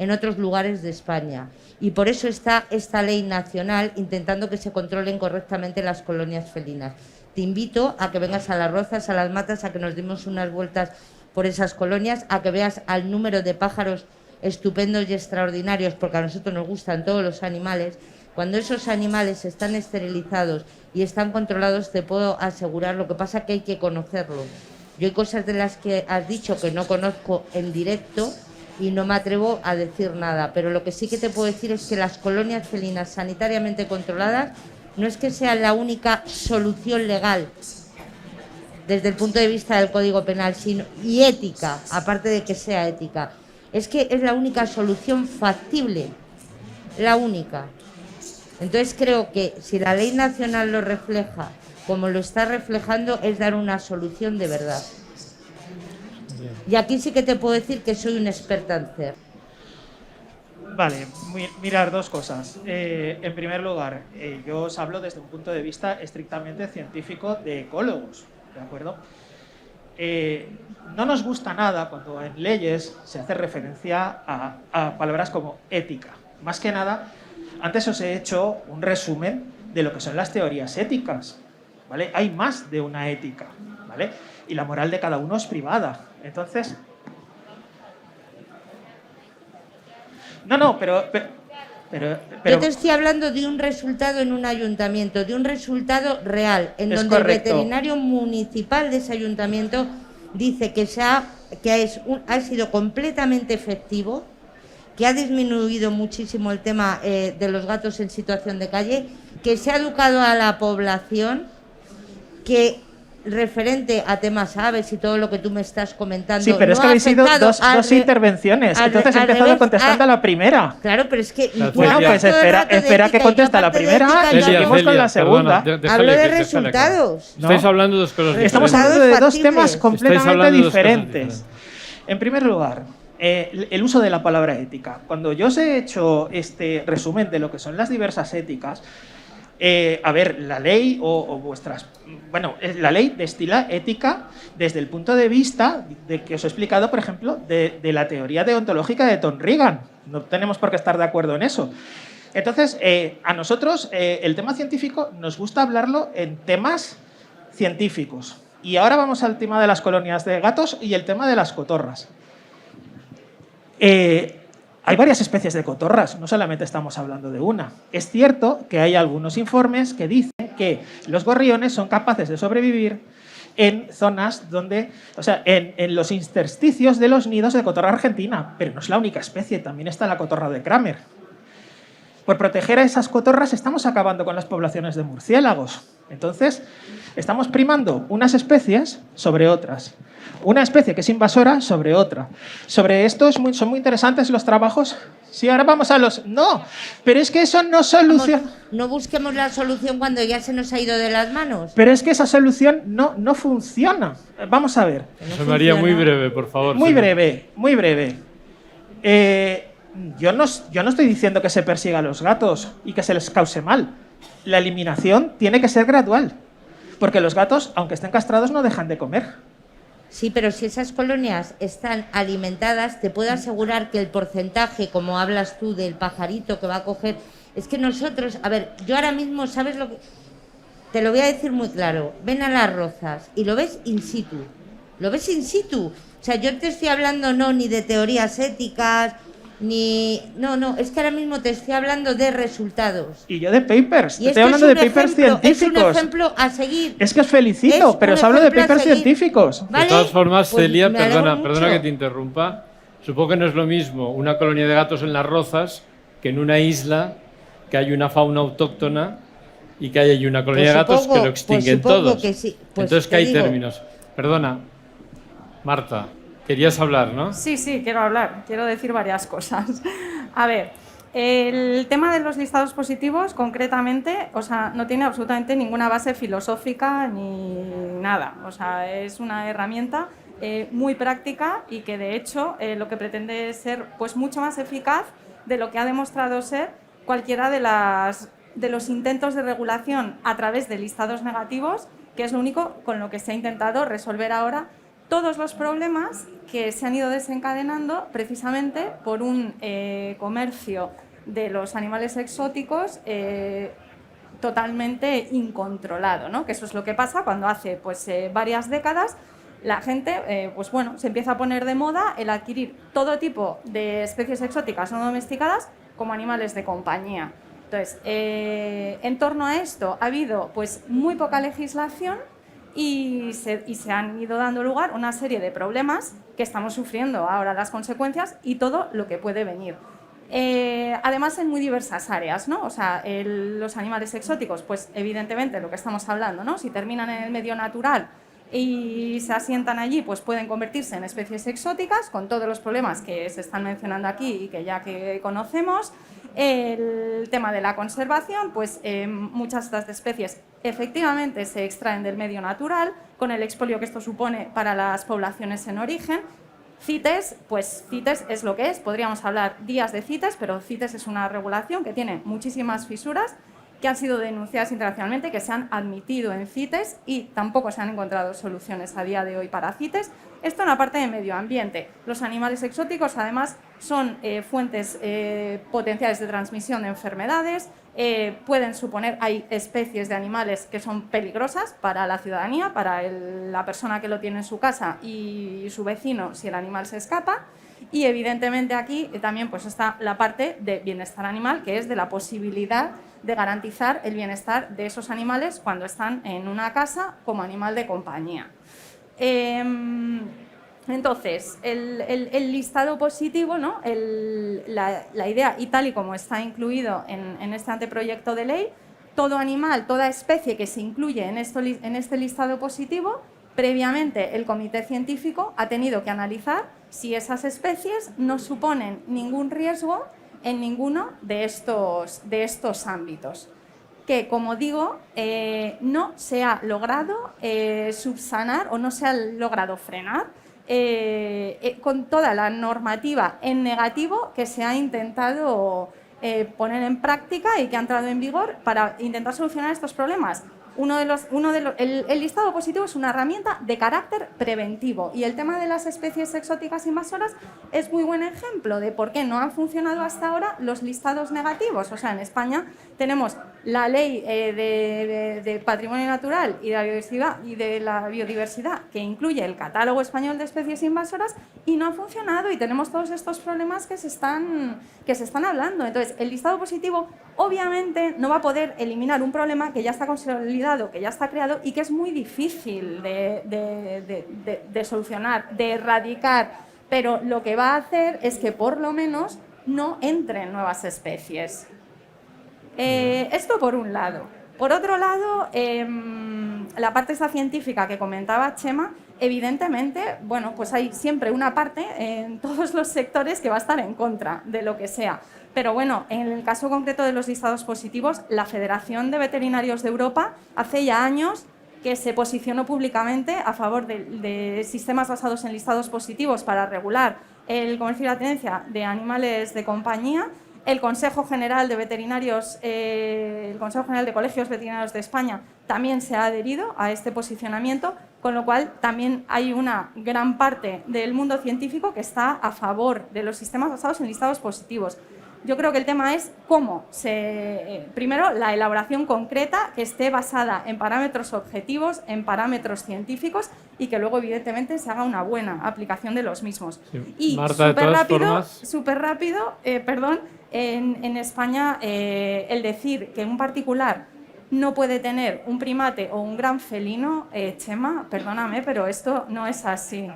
en otros lugares de España. Y por eso está esta ley nacional intentando que se controlen correctamente las colonias felinas. Te invito a que vengas a Las Rozas, a Las Matas, a que nos demos unas vueltas por esas colonias, a que veas al número de pájaros estupendos y extraordinarios, porque a nosotros nos gustan todos los animales. Cuando esos animales están esterilizados y están controlados, te puedo asegurar, lo que pasa que hay que conocerlo. Yo hay cosas de las que has dicho que no conozco en directo y no me atrevo a decir nada, pero lo que sí que te puedo decir es que las colonias felinas sanitariamente controladas no es que sea la única solución legal desde el punto de vista del Código Penal, sino y ética, aparte de que sea ética, es que es la única solución factible, la única. Entonces creo que si la ley nacional lo refleja como lo está reflejando, es dar una solución de verdad. Y aquí sí que te puedo decir que soy una experta en CER. Vale, mirar dos cosas. En primer lugar, yo os hablo desde un punto de vista estrictamente científico de ecólogos, ¿de acuerdo? No nos gusta nada cuando en leyes se hace referencia a palabras como ética. Más que nada, antes os he hecho un resumen de lo que son las teorías éticas, ¿vale? Hay más de una ética, ¿vale? Y la moral de cada uno es privada. Entonces... No, pero yo te estoy hablando de un resultado en un ayuntamiento, de un resultado real, en donde correcto. El veterinario municipal de ese ayuntamiento dice que ha sido completamente efectivo, que ha disminuido muchísimo el tema de los gatos en situación de calle, que se ha educado a la población, que referente a temas aves y todo lo que tú me estás comentando. Sí, pero es que habéis sido dos intervenciones. Entonces he empezado contestando a la primera. Claro, pero es que... Bueno, pues espera que conteste a la primera y seguimos con la segunda. Hablo de resultados. ¿No? Estáis hablando de dos cosas diferentes. Estamos hablando de dos temas completamente diferentes. En primer lugar, el uso de la palabra ética. Cuando yo os he hecho este resumen de lo que son las diversas éticas, a ver, la ley o vuestras... Bueno, la ley destila ética desde el punto de vista de que os he explicado, por ejemplo, de la teoría deontológica de Tom Regan. No tenemos por qué estar de acuerdo en eso. Entonces, a nosotros el tema científico nos gusta hablarlo en temas científicos. Y ahora vamos al tema de las colonias de gatos y el tema de las cotorras. Hay varias especies de cotorras, no solamente estamos hablando de una. Es cierto que hay algunos informes que dicen que los gorriones son capaces de sobrevivir en zonas donde, o sea, en los intersticios de los nidos de cotorra argentina, pero no es la única especie, también está la cotorra de Kramer. Por proteger a esas cotorras estamos acabando con las poblaciones de murciélagos. Entonces, estamos primando unas especies sobre otras. Una especie que es invasora sobre otra. Sobre esto son muy interesantes los trabajos. Sí, ahora vamos a los... No, pero es que eso no soluciona... No busquemos la solución cuando ya se nos ha ido de las manos. Pero es que esa solución no funciona. Vamos a ver. José María, muy breve, por favor. Muy breve. Yo no estoy diciendo que se persiga a los gatos y que se les cause mal. La eliminación tiene que ser gradual, porque los gatos, aunque estén castrados, no dejan de comer. Sí, pero si esas colonias están alimentadas, te puedo asegurar que el porcentaje, como hablas tú, del pajarito que va a coger... Es que nosotros... A ver, yo ahora mismo, ¿sabes lo que...? Te lo voy a decir muy claro. Ven a Las Rozas y lo ves in situ. Lo ves in situ. O sea, yo te estoy hablando no ni de teorías éticas, ni... No, es que ahora mismo te estoy hablando de resultados. Y yo de papers. Y Estoy hablando de papers científicos. Es un ejemplo a seguir. Es que os felicito, pero os hablo de papers científicos. ¿Vale? De todas formas, Pues Celia, me alegro perdona mucho. que te interrumpa. Supongo que no es lo mismo una colonia de gatos en Las Rozas que en una isla que hay una fauna autóctona y que hay allí una colonia de gatos que lo extinguen todos. Que sí. Pues Entonces, que te hay digo, términos. Perdona, Marta, querías hablar, ¿no? Sí, quiero hablar, quiero decir varias cosas. A ver, el tema de los listados positivos, concretamente, o sea, no tiene absolutamente ninguna base filosófica ni nada. O sea, es una herramienta muy práctica y que, de hecho, lo que pretende es ser pues, mucho más eficaz de lo que ha demostrado ser cualquiera de los intentos de regulación a través de listados negativos, que es lo único con lo que se ha intentado resolver ahora todos los problemas que se han ido desencadenando precisamente por un comercio de los animales exóticos totalmente incontrolado, ¿no? Que eso es lo que pasa cuando hace pues, varias décadas la gente se empieza a poner de moda el adquirir todo tipo de especies exóticas no domesticadas como animales de compañía. Entonces, en torno a esto ha habido pues, muy poca legislación y se han ido dando lugar una serie de problemas que estamos sufriendo ahora las consecuencias y todo lo que puede venir. Además, en muy diversas áreas, ¿no? O sea, los animales exóticos, pues evidentemente lo que estamos hablando, ¿no? Si terminan en el medio natural y se asientan allí, pues pueden convertirse en especies exóticas con todos los problemas que se están mencionando aquí y que ya que conocemos. El tema de la conservación, pues muchas de estas especies efectivamente se extraen del medio natural con el expolio que esto supone para las poblaciones en origen. CITES, pues CITES es lo que es, podríamos hablar días de CITES, pero CITES es una regulación que tiene muchísimas fisuras que han sido denunciadas internacionalmente, que se han admitido en CITES y tampoco se han encontrado soluciones a día de hoy para CITES. Esto en la parte de medio ambiente. Los animales exóticos, además, son fuentes potenciales de transmisión de enfermedades, pueden suponer, hay especies de animales que son peligrosas para la ciudadanía, para la persona que lo tiene en su casa y su vecino si el animal se escapa. Y evidentemente aquí también pues, está la parte de bienestar animal, que es de la posibilidad de garantizar el bienestar de esos animales cuando están en una casa como animal de compañía. Entonces, el listado positivo, ¿no? La idea, y tal y como está incluido en este anteproyecto de ley, todo animal, toda especie que se incluye en este listado positivo, previamente el comité científico ha tenido que analizar si esas especies no suponen ningún riesgo en ninguno de estos ámbitos, que, como digo, no se ha logrado subsanar o no se ha logrado frenar con toda la normativa en negativo que se ha intentado poner en práctica y que ha entrado en vigor para intentar solucionar estos problemas. El listado positivo es una herramienta de carácter preventivo y el tema de las especies exóticas invasoras es muy buen ejemplo de por qué no han funcionado hasta ahora los listados negativos. O sea, en España tenemos la ley de patrimonio natural y de la biodiversidad que incluye el catálogo español de especies invasoras y no ha funcionado y tenemos todos estos problemas que se están hablando. Entonces, el listado positivo obviamente no va a poder eliminar un problema que ya está consolidado, que ya está creado y que es muy difícil de solucionar, de erradicar, pero lo que va a hacer es que por lo menos no entren nuevas especies. Esto por un lado. Por otro lado, la parte esta científica que comentaba Chema, evidentemente, bueno, pues hay siempre una parte en todos los sectores que va a estar en contra de lo que sea. Pero bueno, en el caso concreto de los listados positivos, la Federación de Veterinarios de Europa hace ya años que se posicionó públicamente a favor de sistemas basados en listados positivos para regular el comercio y la tenencia de animales de compañía. El Consejo General de Veterinarios, el Consejo General de Colegios Veterinarios de España también se ha adherido a este posicionamiento, con lo cual también hay una gran parte del mundo científico que está a favor de los sistemas basados en listados positivos. Yo creo que el tema es cómo primero, la elaboración concreta que esté basada en parámetros objetivos, en parámetros científicos y que luego, evidentemente, se haga una buena aplicación de los mismos. Sí. Y Marta, súper rápido, en España el decir que un particular no puede tener un primate o un gran felino, Chema, perdóname, pero esto no es así.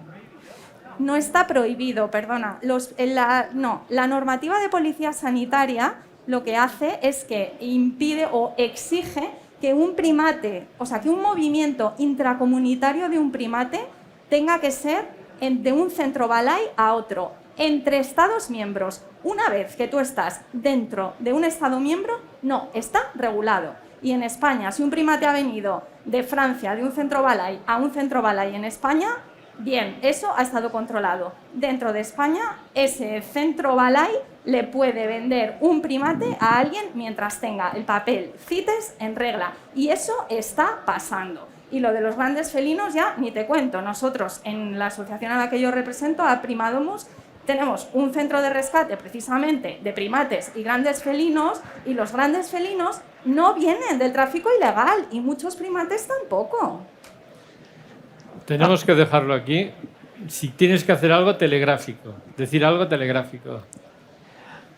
No está prohibido, perdona. La normativa de policía sanitaria lo que hace es que impide o exige que un primate, o sea, que un movimiento intracomunitario de un primate tenga que ser de un centro balai a otro, entre Estados miembros. Una vez que tú estás dentro de un Estado miembro, no, está regulado. Y en España, si un primate ha venido de Francia, de un centro balai a un centro balai en España, bien, eso ha estado controlado. Dentro de España, ese centro balai le puede vender un primate a alguien mientras tenga el papel CITES en regla. Y eso está pasando. Y lo de los grandes felinos ya ni te cuento. Nosotros, en la asociación a la que yo represento, a Primadomus, tenemos un centro de rescate precisamente de primates y grandes felinos, y los grandes felinos no vienen del tráfico ilegal y muchos primates tampoco. Tenemos que dejarlo aquí. Si tienes que hacer algo telegráfico, decir algo telegráfico.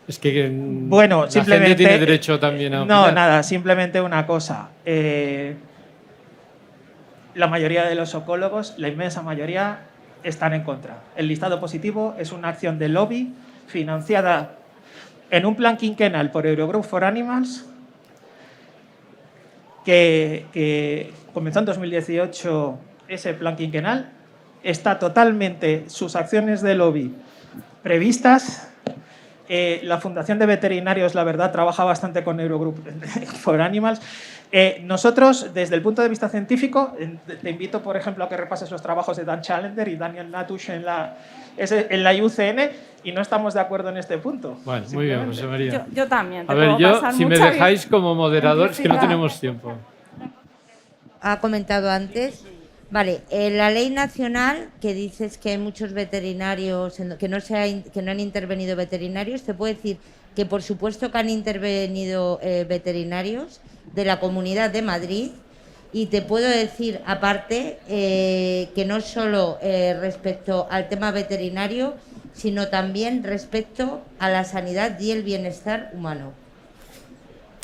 Es que bueno, la simplemente gente tiene derecho también a no, opinar. nada, simplemente una cosa. La mayoría de los ecólogos, la inmensa mayoría, están en contra. El listado positivo es una acción de lobby financiada en un plan quinquenal por Eurogroup for Animals que comenzó en 2018. Ese plan quinquenal está totalmente, sus acciones de lobby previstas. La Fundación de Veterinarios, la verdad, trabaja bastante con Eurogroup for Animals. Nosotros, desde el punto de vista científico, te invito, por ejemplo, a que repases los trabajos de Dan Chalender y Daniel Natusch en la IUCN, y no estamos de acuerdo en este punto. Bueno, muy bien, José María. Yo también. A ver, si me dejáis como moderador, es que no tenemos tiempo. Ha comentado antes. Vale, la ley nacional, que dices que hay muchos veterinarios, que no han intervenido veterinarios, te puedo decir que por supuesto que han intervenido veterinarios de la Comunidad de Madrid, y te puedo decir aparte que no solo respecto al tema veterinario, sino también respecto a la sanidad y el bienestar humano.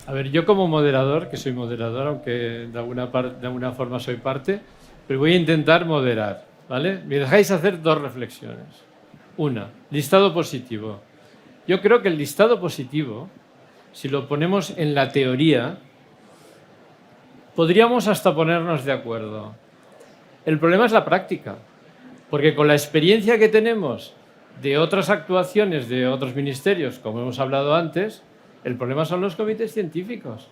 A ver, yo como moderador, que soy moderador, aunque de alguna forma soy parte, pero voy a intentar moderar, ¿vale? Me dejáis hacer dos reflexiones. Una, listado positivo. Yo creo que el listado positivo, si lo ponemos en la teoría, podríamos hasta ponernos de acuerdo. El problema es la práctica, porque con la experiencia que tenemos de otras actuaciones de otros ministerios, como hemos hablado antes, el problema son los comités científicos.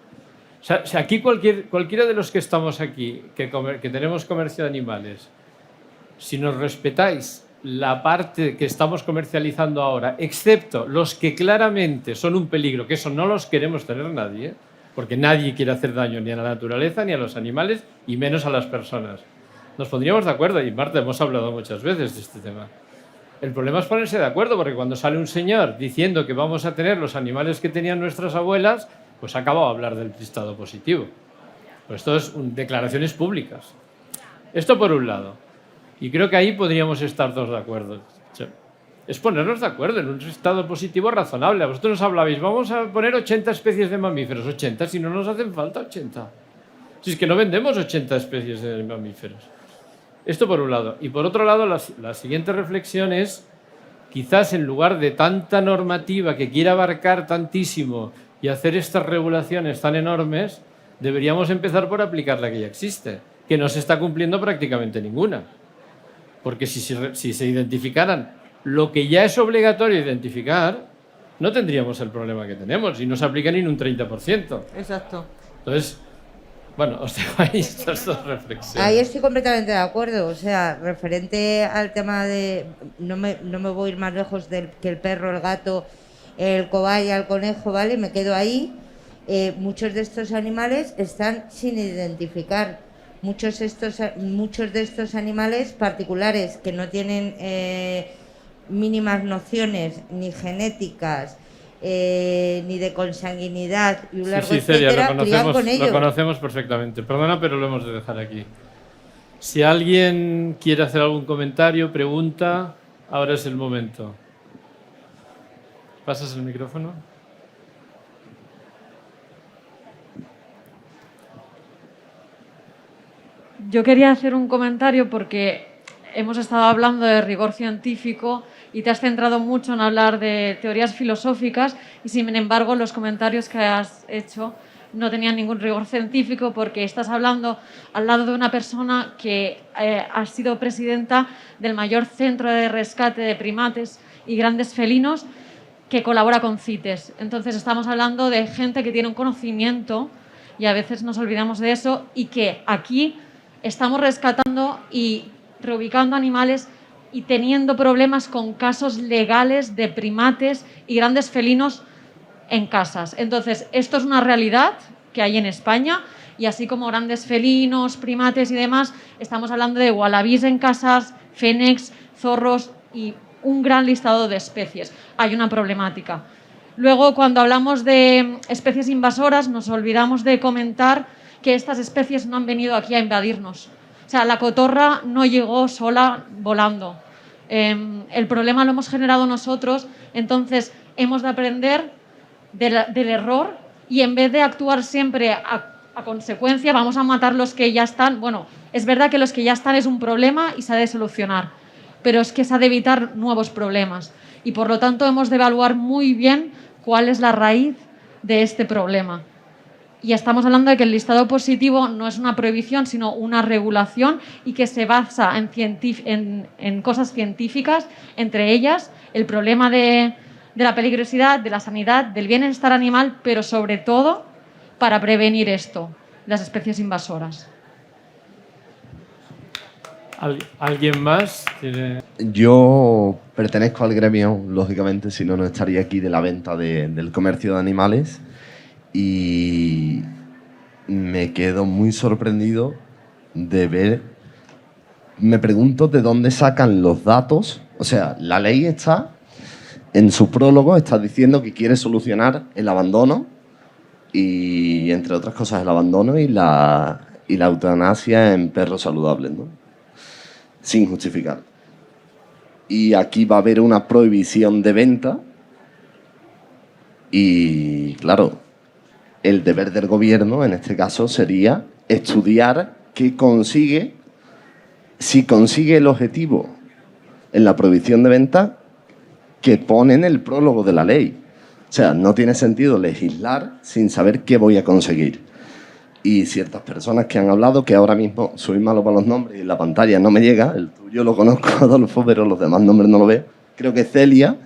O sea, aquí cualquiera de los que estamos aquí, que tenemos comercio de animales, si nos respetáis la parte que estamos comercializando ahora, excepto los que claramente son un peligro, que eso no los queremos tener nadie, porque nadie quiere hacer daño ni a la naturaleza, ni a los animales, y menos a las personas. Nos pondríamos de acuerdo, y Marta, hemos hablado muchas veces de este tema. El problema es ponerse de acuerdo, porque cuando sale un señor diciendo que vamos a tener los animales que tenían nuestras abuelas, pues ha acabado de hablar del listado positivo. Pues esto es declaraciones públicas. Esto por un lado. Y creo que ahí podríamos estar todos de acuerdo. Es ponernos de acuerdo en un listado positivo razonable. Vosotros nos hablabais, vamos a poner 80 especies de mamíferos. 80, si no nos hacen falta 80. Si es que no vendemos 80 especies de mamíferos. Esto por un lado. Y por otro lado, la siguiente reflexión es, quizás en lugar de tanta normativa que quiera abarcar tantísimo y hacer estas regulaciones tan enormes, deberíamos empezar por aplicar la que ya existe, que no se está cumpliendo prácticamente ninguna. Porque si se identificaran lo que ya es obligatorio identificar, no tendríamos el problema que tenemos y no se aplica ni en un 30%. Exacto. Entonces, Bueno, os dejo ahí estas dos reflexiones. Ahí estoy completamente de acuerdo. O sea, referente al tema de... No me voy a ir más lejos que el perro, el gato, el cobaya, el conejo, ¿vale? Me quedo ahí. Muchos de estos animales están sin identificar. Muchos de estos animales particulares que no tienen mínimas nociones ni genéticas, ni de consanguinidad y un largo Celia, etcétera, crían con ellos. lo conocemos perfectamente. Perdona, pero lo hemos de dejar aquí. Si alguien quiere hacer algún comentario, pregunta, ahora es el momento. ¿Pasas el micrófono? Yo quería hacer un comentario porque hemos estado hablando de rigor científico y te has centrado mucho en hablar de teorías filosóficas y, sin embargo, los comentarios que has hecho no tenían ningún rigor científico porque estás hablando al lado de una persona que ha sido presidenta del mayor centro de rescate de primates y grandes felinos que colabora con CITES. Entonces, estamos hablando de gente que tiene un conocimiento y a veces nos olvidamos de eso y que aquí estamos rescatando y reubicando animales y teniendo problemas con casos legales de primates y grandes felinos en casas. Entonces, esto es una realidad que hay en España y así como grandes felinos, primates y demás, estamos hablando de wallabies en casas, fénix, zorros y un gran listado de especies. Hay una problemática. Luego, cuando hablamos de especies invasoras, nos olvidamos de comentar que estas especies no han venido aquí a invadirnos. O sea, la cotorra no llegó sola volando. El problema lo hemos generado nosotros, entonces hemos de aprender del error y en vez de actuar siempre a consecuencia, vamos a matar los que ya están. Bueno, es verdad que los que ya están es un problema y se ha de solucionar, pero es que se ha de evitar nuevos problemas y por lo tanto hemos de evaluar muy bien cuál es la raíz de este problema. Y estamos hablando de que el listado positivo no es una prohibición, sino una regulación y que se basa en cosas científicas, entre ellas el problema de la peligrosidad, de la sanidad, del bienestar animal, pero sobre todo para prevenir esto, las especies invasoras. ¿Alguien más? Yo pertenezco al gremio, lógicamente, si no, no estaría aquí, de la venta del comercio de animales. Y me quedo muy sorprendido de ver, me pregunto de dónde sacan los datos. O sea, la ley está, en su prólogo está diciendo que quiere solucionar el abandono y, entre otras cosas, el abandono y la eutanasia en perros saludables, ¿no? Sin justificar. Y aquí va a haber una prohibición de venta y, claro, el deber del gobierno, en este caso, sería estudiar qué consigue, si consigue el objetivo en la prohibición de venta que pone en el prólogo de la ley. O sea, no tiene sentido legislar sin saber qué voy a conseguir. Y ciertas personas que han hablado, que ahora mismo soy malo para los nombres y la pantalla no me llega, el tuyo lo conozco, Adolfo, pero los demás nombres no lo veo. Creo que Celia,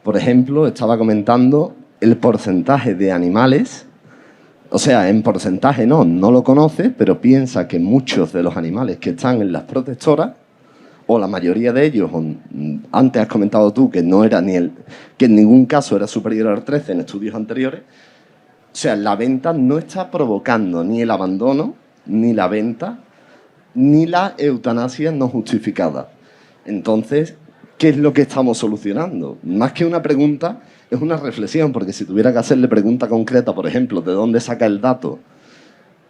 por ejemplo, estaba comentando el porcentaje de animales. O sea, en porcentaje no lo conoce, pero piensa que muchos de los animales que están en las protectoras, o la mayoría de ellos, antes has comentado tú que no era que en ningún caso era superior al 13 en estudios anteriores, o sea, la venta no está provocando ni el abandono, ni la venta, ni la eutanasia no justificada. Entonces, ¿qué es lo que estamos solucionando? Más que una pregunta, es una reflexión, porque si tuviera que hacerle pregunta concreta, por ejemplo, ¿de dónde saca el dato?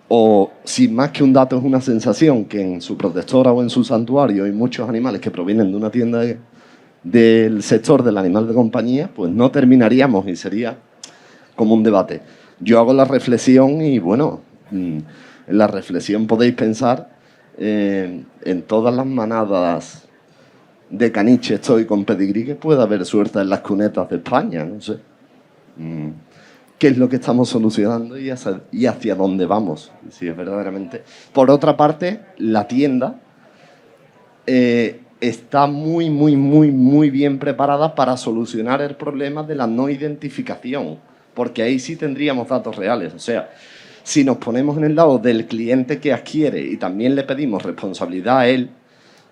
O si más que un dato es una sensación, que en su protectora o en su santuario hay muchos animales que provienen de una tienda del sector del animal de compañía, pues no terminaríamos y sería como un debate. Yo hago la reflexión y, bueno, en la reflexión podéis pensar en todas las manadas de caniche estoy con pedigrí que pueda haber suelta en las cunetas de España, no sé. ¿Qué es lo que estamos solucionando y hacia dónde vamos? Si es verdaderamente. Por otra parte, la tienda está muy bien preparada para solucionar el problema de la no identificación, porque ahí sí tendríamos datos reales. O sea, Si nos ponemos en el lado del cliente que adquiere y también le pedimos responsabilidad a él,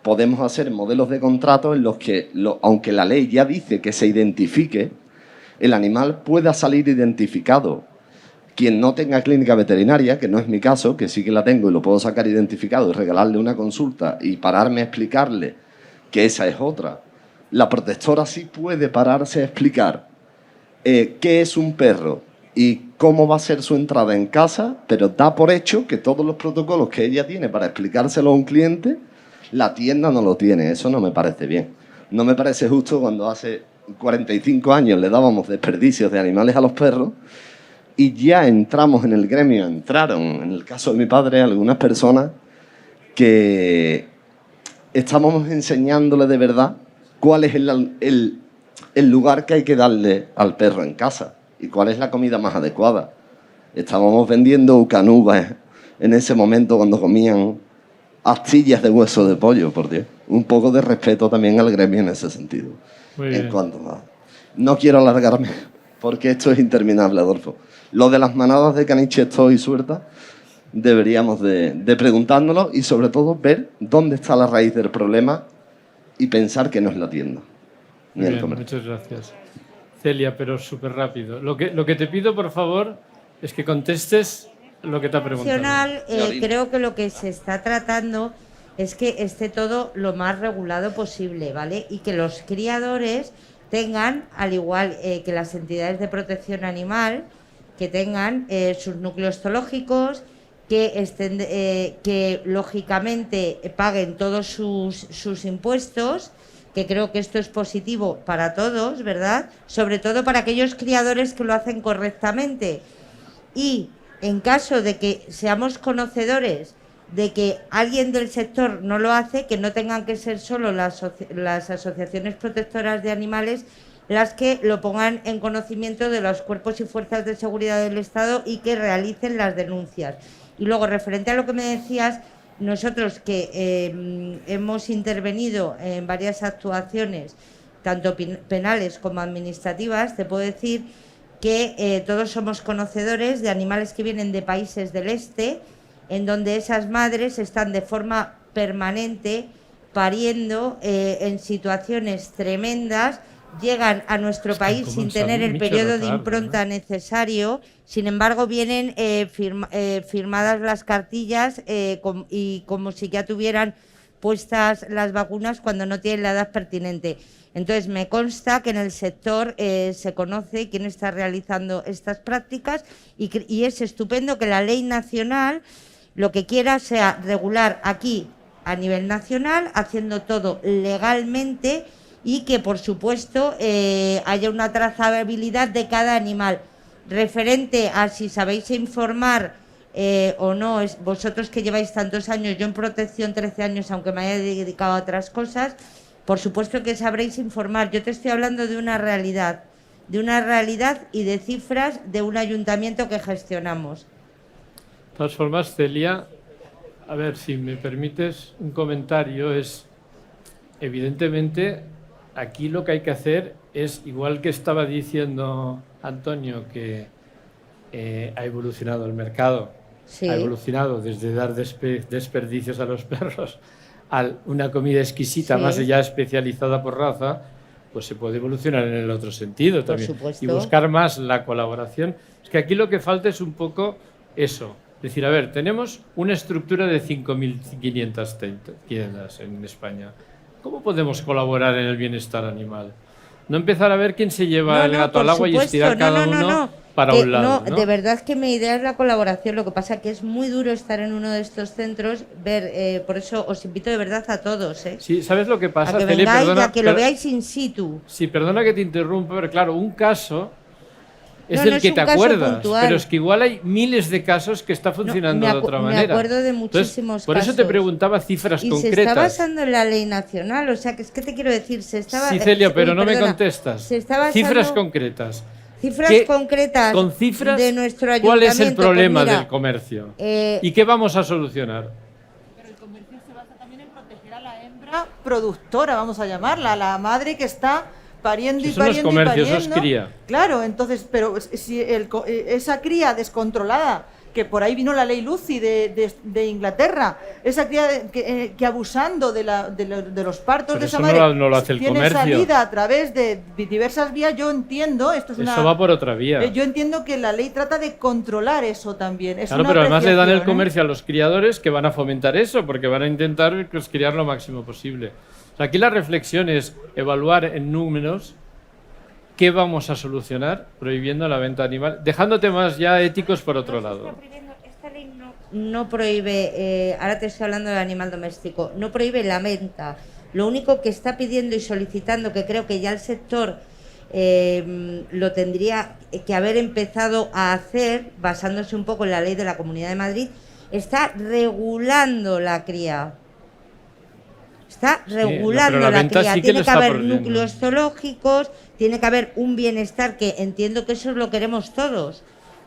podemos hacer modelos de contrato en los que, aunque la ley ya dice que se identifique, el animal pueda salir identificado. Quien no tenga clínica veterinaria, que no es mi caso, que sí que la tengo y lo puedo sacar identificado y regalarle una consulta y pararme a explicarle que esa es otra. La protectora sí puede pararse a explicar qué es un perro y cómo va a ser su entrada en casa, pero da por hecho que todos los protocolos que ella tiene para explicárselo a un cliente, la tienda no lo tiene. Eso no me parece bien. No me parece justo cuando hace 45 años le dábamos desperdicios de animales a los perros y ya entraron en el caso de mi padre, algunas personas que estábamos enseñándole de verdad cuál es el lugar que hay que darle al perro en casa y cuál es la comida más adecuada. Estábamos vendiendo ucanubas en ese momento cuando comían astillas de hueso de pollo, por Dios. Un poco de respeto también al gremio en ese sentido. Muy bien. En cuanto a... No quiero alargarme porque esto es interminable, Adolfo. Lo de las manadas de caniche estoy suelta, deberíamos de preguntárnoslo y sobre todo ver dónde está la raíz del problema y pensar que no es la tienda. Ni el Bien, comercio. muchas gracias. Celia, pero súper rápido. Lo que te pido, por favor, es que contestes lo que te ha preguntado. Creo que lo que se está tratando es que esté todo lo más regulado posible, ¿vale? Y que los criadores tengan, al igual que las entidades de protección animal, que tengan sus núcleos zoológicos, que lógicamente paguen todos sus impuestos, que creo que esto es positivo para todos, ¿verdad? Sobre todo para aquellos criadores que lo hacen correctamente. Y en caso de que seamos conocedores de que alguien del sector no lo hace, que no tengan que ser solo las asociaciones protectoras de animales las que lo pongan en conocimiento de los cuerpos y fuerzas de seguridad del Estado y que realicen las denuncias. Y luego, referente a lo que me decías, nosotros que hemos intervenido en varias actuaciones, tanto penales como administrativas, te puedo decir que todos somos conocedores de animales que vienen de países del este, en donde esas madres están de forma permanente pariendo en situaciones tremendas, llegan a nuestro país sin tener el periodo de impronta necesario, sin embargo vienen firmadas las cartillas y como si ya tuvieran puestas las vacunas cuando no tienen la edad pertinente. Entonces me consta que en el sector se conoce quién está realizando estas prácticas y es estupendo que la ley nacional lo que quiera sea regular aquí a nivel nacional, haciendo todo legalmente y que, por supuesto, haya una trazabilidad de cada animal. Referente a si sabéis informar o no, vosotros que lleváis tantos años, yo en protección 13 años, aunque me haya dedicado a otras cosas, por supuesto que sabréis informar. Yo te estoy hablando de una realidad y de cifras de un ayuntamiento que gestionamos. De todas formas, Celia, a ver, si me permites un comentario, es evidentemente aquí lo que hay que hacer es, igual que estaba diciendo Antonio, que ha evolucionado el mercado, sí, ha evolucionado desde dar desperdicios a los perros a una comida exquisita, sí, más ya especializada por raza, pues se puede evolucionar en el otro sentido también. Por supuesto. Y buscar más la colaboración. Es que aquí lo que falta es un poco eso. Es decir, a ver, tenemos una estructura de 5.500 tiendas en España. ¿Cómo podemos colaborar en el bienestar animal? No empezar a ver quién se lleva el gato al agua y estirar cada uno para un lado. No, de verdad que mi idea es la colaboración. Lo que pasa que es muy duro estar en uno de estos centros, por eso os invito de verdad a todos. Sí, ¿sabes lo que pasa? A que Celia, vengáis, perdona, a que lo veáis in situ. Sí, perdona que te interrumpa, pero claro, un caso es del que te acuerdas, pero es que igual hay miles de casos que está funcionando de otra manera. Me acuerdo de muchísimos casos. Por eso te preguntaba cifras concretas. Y se está basando en la ley nacional, o sea, que es que te quiero decir, se estaba... Sí, Celia, pero no me contestas. Se está basando, cifras concretas. Cifras concretas con cifras, de nuestro ayuntamiento. ¿Cuál es el problema pues mira, del comercio? ¿Y qué vamos a solucionar? Pero el comercio se basa también en proteger a la hembra productora, vamos a llamarla, a la madre que está pariendo y pariendo y pariendo. Eso es cría. Claro, entonces, pero si esa cría descontrolada que por ahí vino la ley Lucy de Inglaterra, esa cría que abusando de los partos Pero de esa eso madre no lo hace el tiene comercio. salida a través de diversas vías. Yo entiendo, Eso va por otra vía. Yo entiendo que la ley trata de controlar eso también. Es Claro, una pero además le dan el apreciación, ¿eh? comercio a los criadores que van a fomentar eso, porque van a intentar pues, criar lo máximo posible. O sea, aquí la reflexión es evaluar en números qué vamos a solucionar prohibiendo la venta de animal, dejando temas ya éticos por otro lado. Esta ley no prohíbe, ahora te estoy hablando del animal doméstico, no prohíbe la venta. Lo único que está pidiendo y solicitando, que creo que ya el sector lo tendría que haber empezado a hacer, basándose un poco en la ley de la Comunidad de Madrid, está regulando la cría. Está regulando pero la la venta cría. sí que Tiene lo que está haber prohibiendo. núcleos zoológicos, tiene que haber un bienestar, que entiendo que eso lo queremos todos.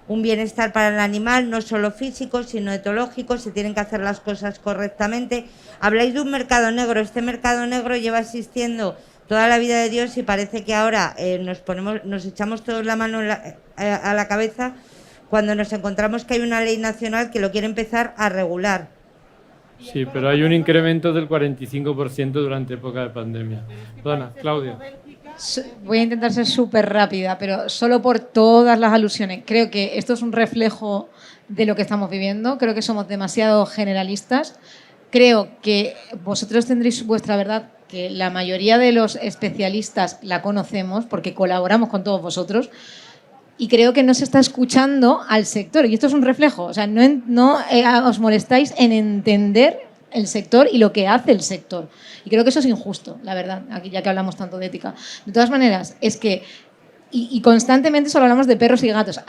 Un bienestar para el animal, no solo físico, sino etológico, se tienen que hacer las cosas correctamente. Habláis de un mercado negro, este mercado negro lleva existiendo toda la vida de Dios y parece que ahora nos echamos todos la mano a la cabeza cuando nos encontramos que hay una ley nacional que lo quiere empezar a regular. Sí, pero hay un incremento del 45% durante época de pandemia. Perdona, Claudia. Voy a intentar ser súper rápida, pero solo por todas las alusiones. Creo que esto es un reflejo de lo que estamos viviendo. Creo que somos demasiado generalistas. Creo que vosotros tendréis vuestra verdad, que la mayoría de los especialistas la conocemos porque colaboramos con todos vosotros. Y creo que no se está escuchando al sector. Y esto es un reflejo. O sea, no os molestáis en entender el sector y lo que hace el sector. Y creo que eso es injusto, la verdad, aquí ya que hablamos tanto de ética. De todas maneras, es que, y constantemente solo hablamos de perros y gatos.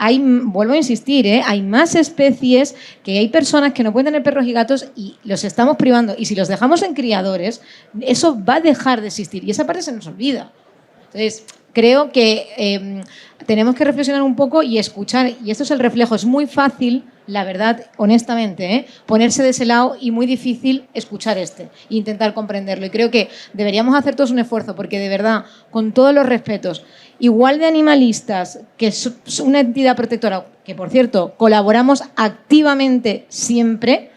Vuelvo a insistir, hay más especies, que hay personas que no pueden tener perros y gatos y los estamos privando. Y si los dejamos en criadores, eso va a dejar de existir. Y esa parte se nos olvida. Entonces, creo que tenemos que reflexionar un poco y escuchar, y esto es el reflejo, es muy fácil, la verdad, honestamente, ponerse de ese lado y muy difícil escuchar e intentar comprenderlo. Y creo que deberíamos hacer todos un esfuerzo, porque de verdad, con todos los respetos, igual de animalistas, que es una entidad protectora, que por cierto, colaboramos activamente siempre,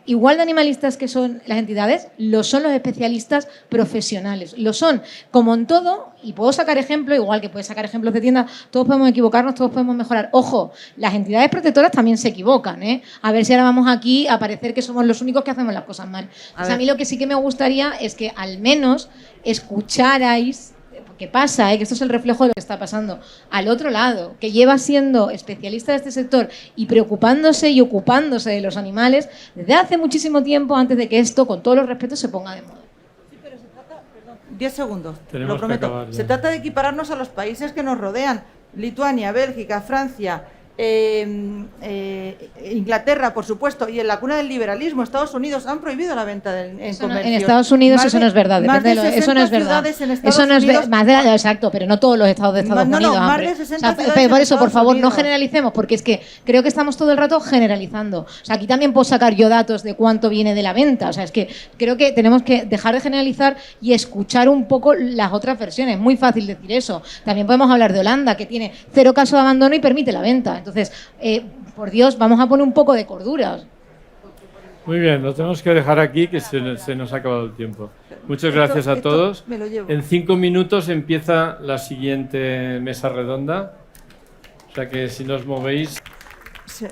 igual de animalistas que son las entidades, lo son los especialistas profesionales. Lo son, como en todo, y puedo sacar ejemplos, igual que puedes sacar ejemplos de tiendas, todos podemos equivocarnos, todos podemos mejorar. Ojo, las entidades protectoras también se equivocan, A ver si ahora vamos aquí a parecer que somos los únicos que hacemos las cosas mal. A mí lo que sí que me gustaría es que al menos escucharais. ¿Qué pasa? Que esto es el reflejo de lo que está pasando al otro lado, que lleva siendo especialista de este sector y preocupándose y ocupándose de los animales desde hace muchísimo tiempo, antes de que esto, con todos los respetos, se ponga de moda. Sí, pero se trata, perdón, 10 segundos, Tenemos lo prometo. que acabar ya. Se trata de equipararnos a los países que nos rodean. Lituania, Bélgica, Francia, Inglaterra, por supuesto, y en la cuna del liberalismo, Estados Unidos, han prohibido la venta en comercio. En Estados Unidos eso no es verdad. Eso no es verdad. Eso no es más de exacto, pero no todos los estados de Estados Unidos. No, más de 60 ciudades por en eso, por Estados favor, no Unidos. generalicemos, porque es que creo que estamos todo el rato generalizando. O sea, aquí también puedo sacar yo datos de cuánto viene de la venta. O sea, es que creo que tenemos que dejar de generalizar y escuchar un poco las otras versiones. Es muy fácil decir eso. También podemos hablar de Holanda, que tiene 0 casos de abandono y permite la venta. Entonces, por Dios, vamos a poner un poco de cordura. Muy bien, lo tenemos que dejar aquí, que se nos ha acabado el tiempo. Muchas gracias a todos. me lo llevo. En 5 minutos empieza la siguiente mesa redonda. O sea que si nos movéis... Sí.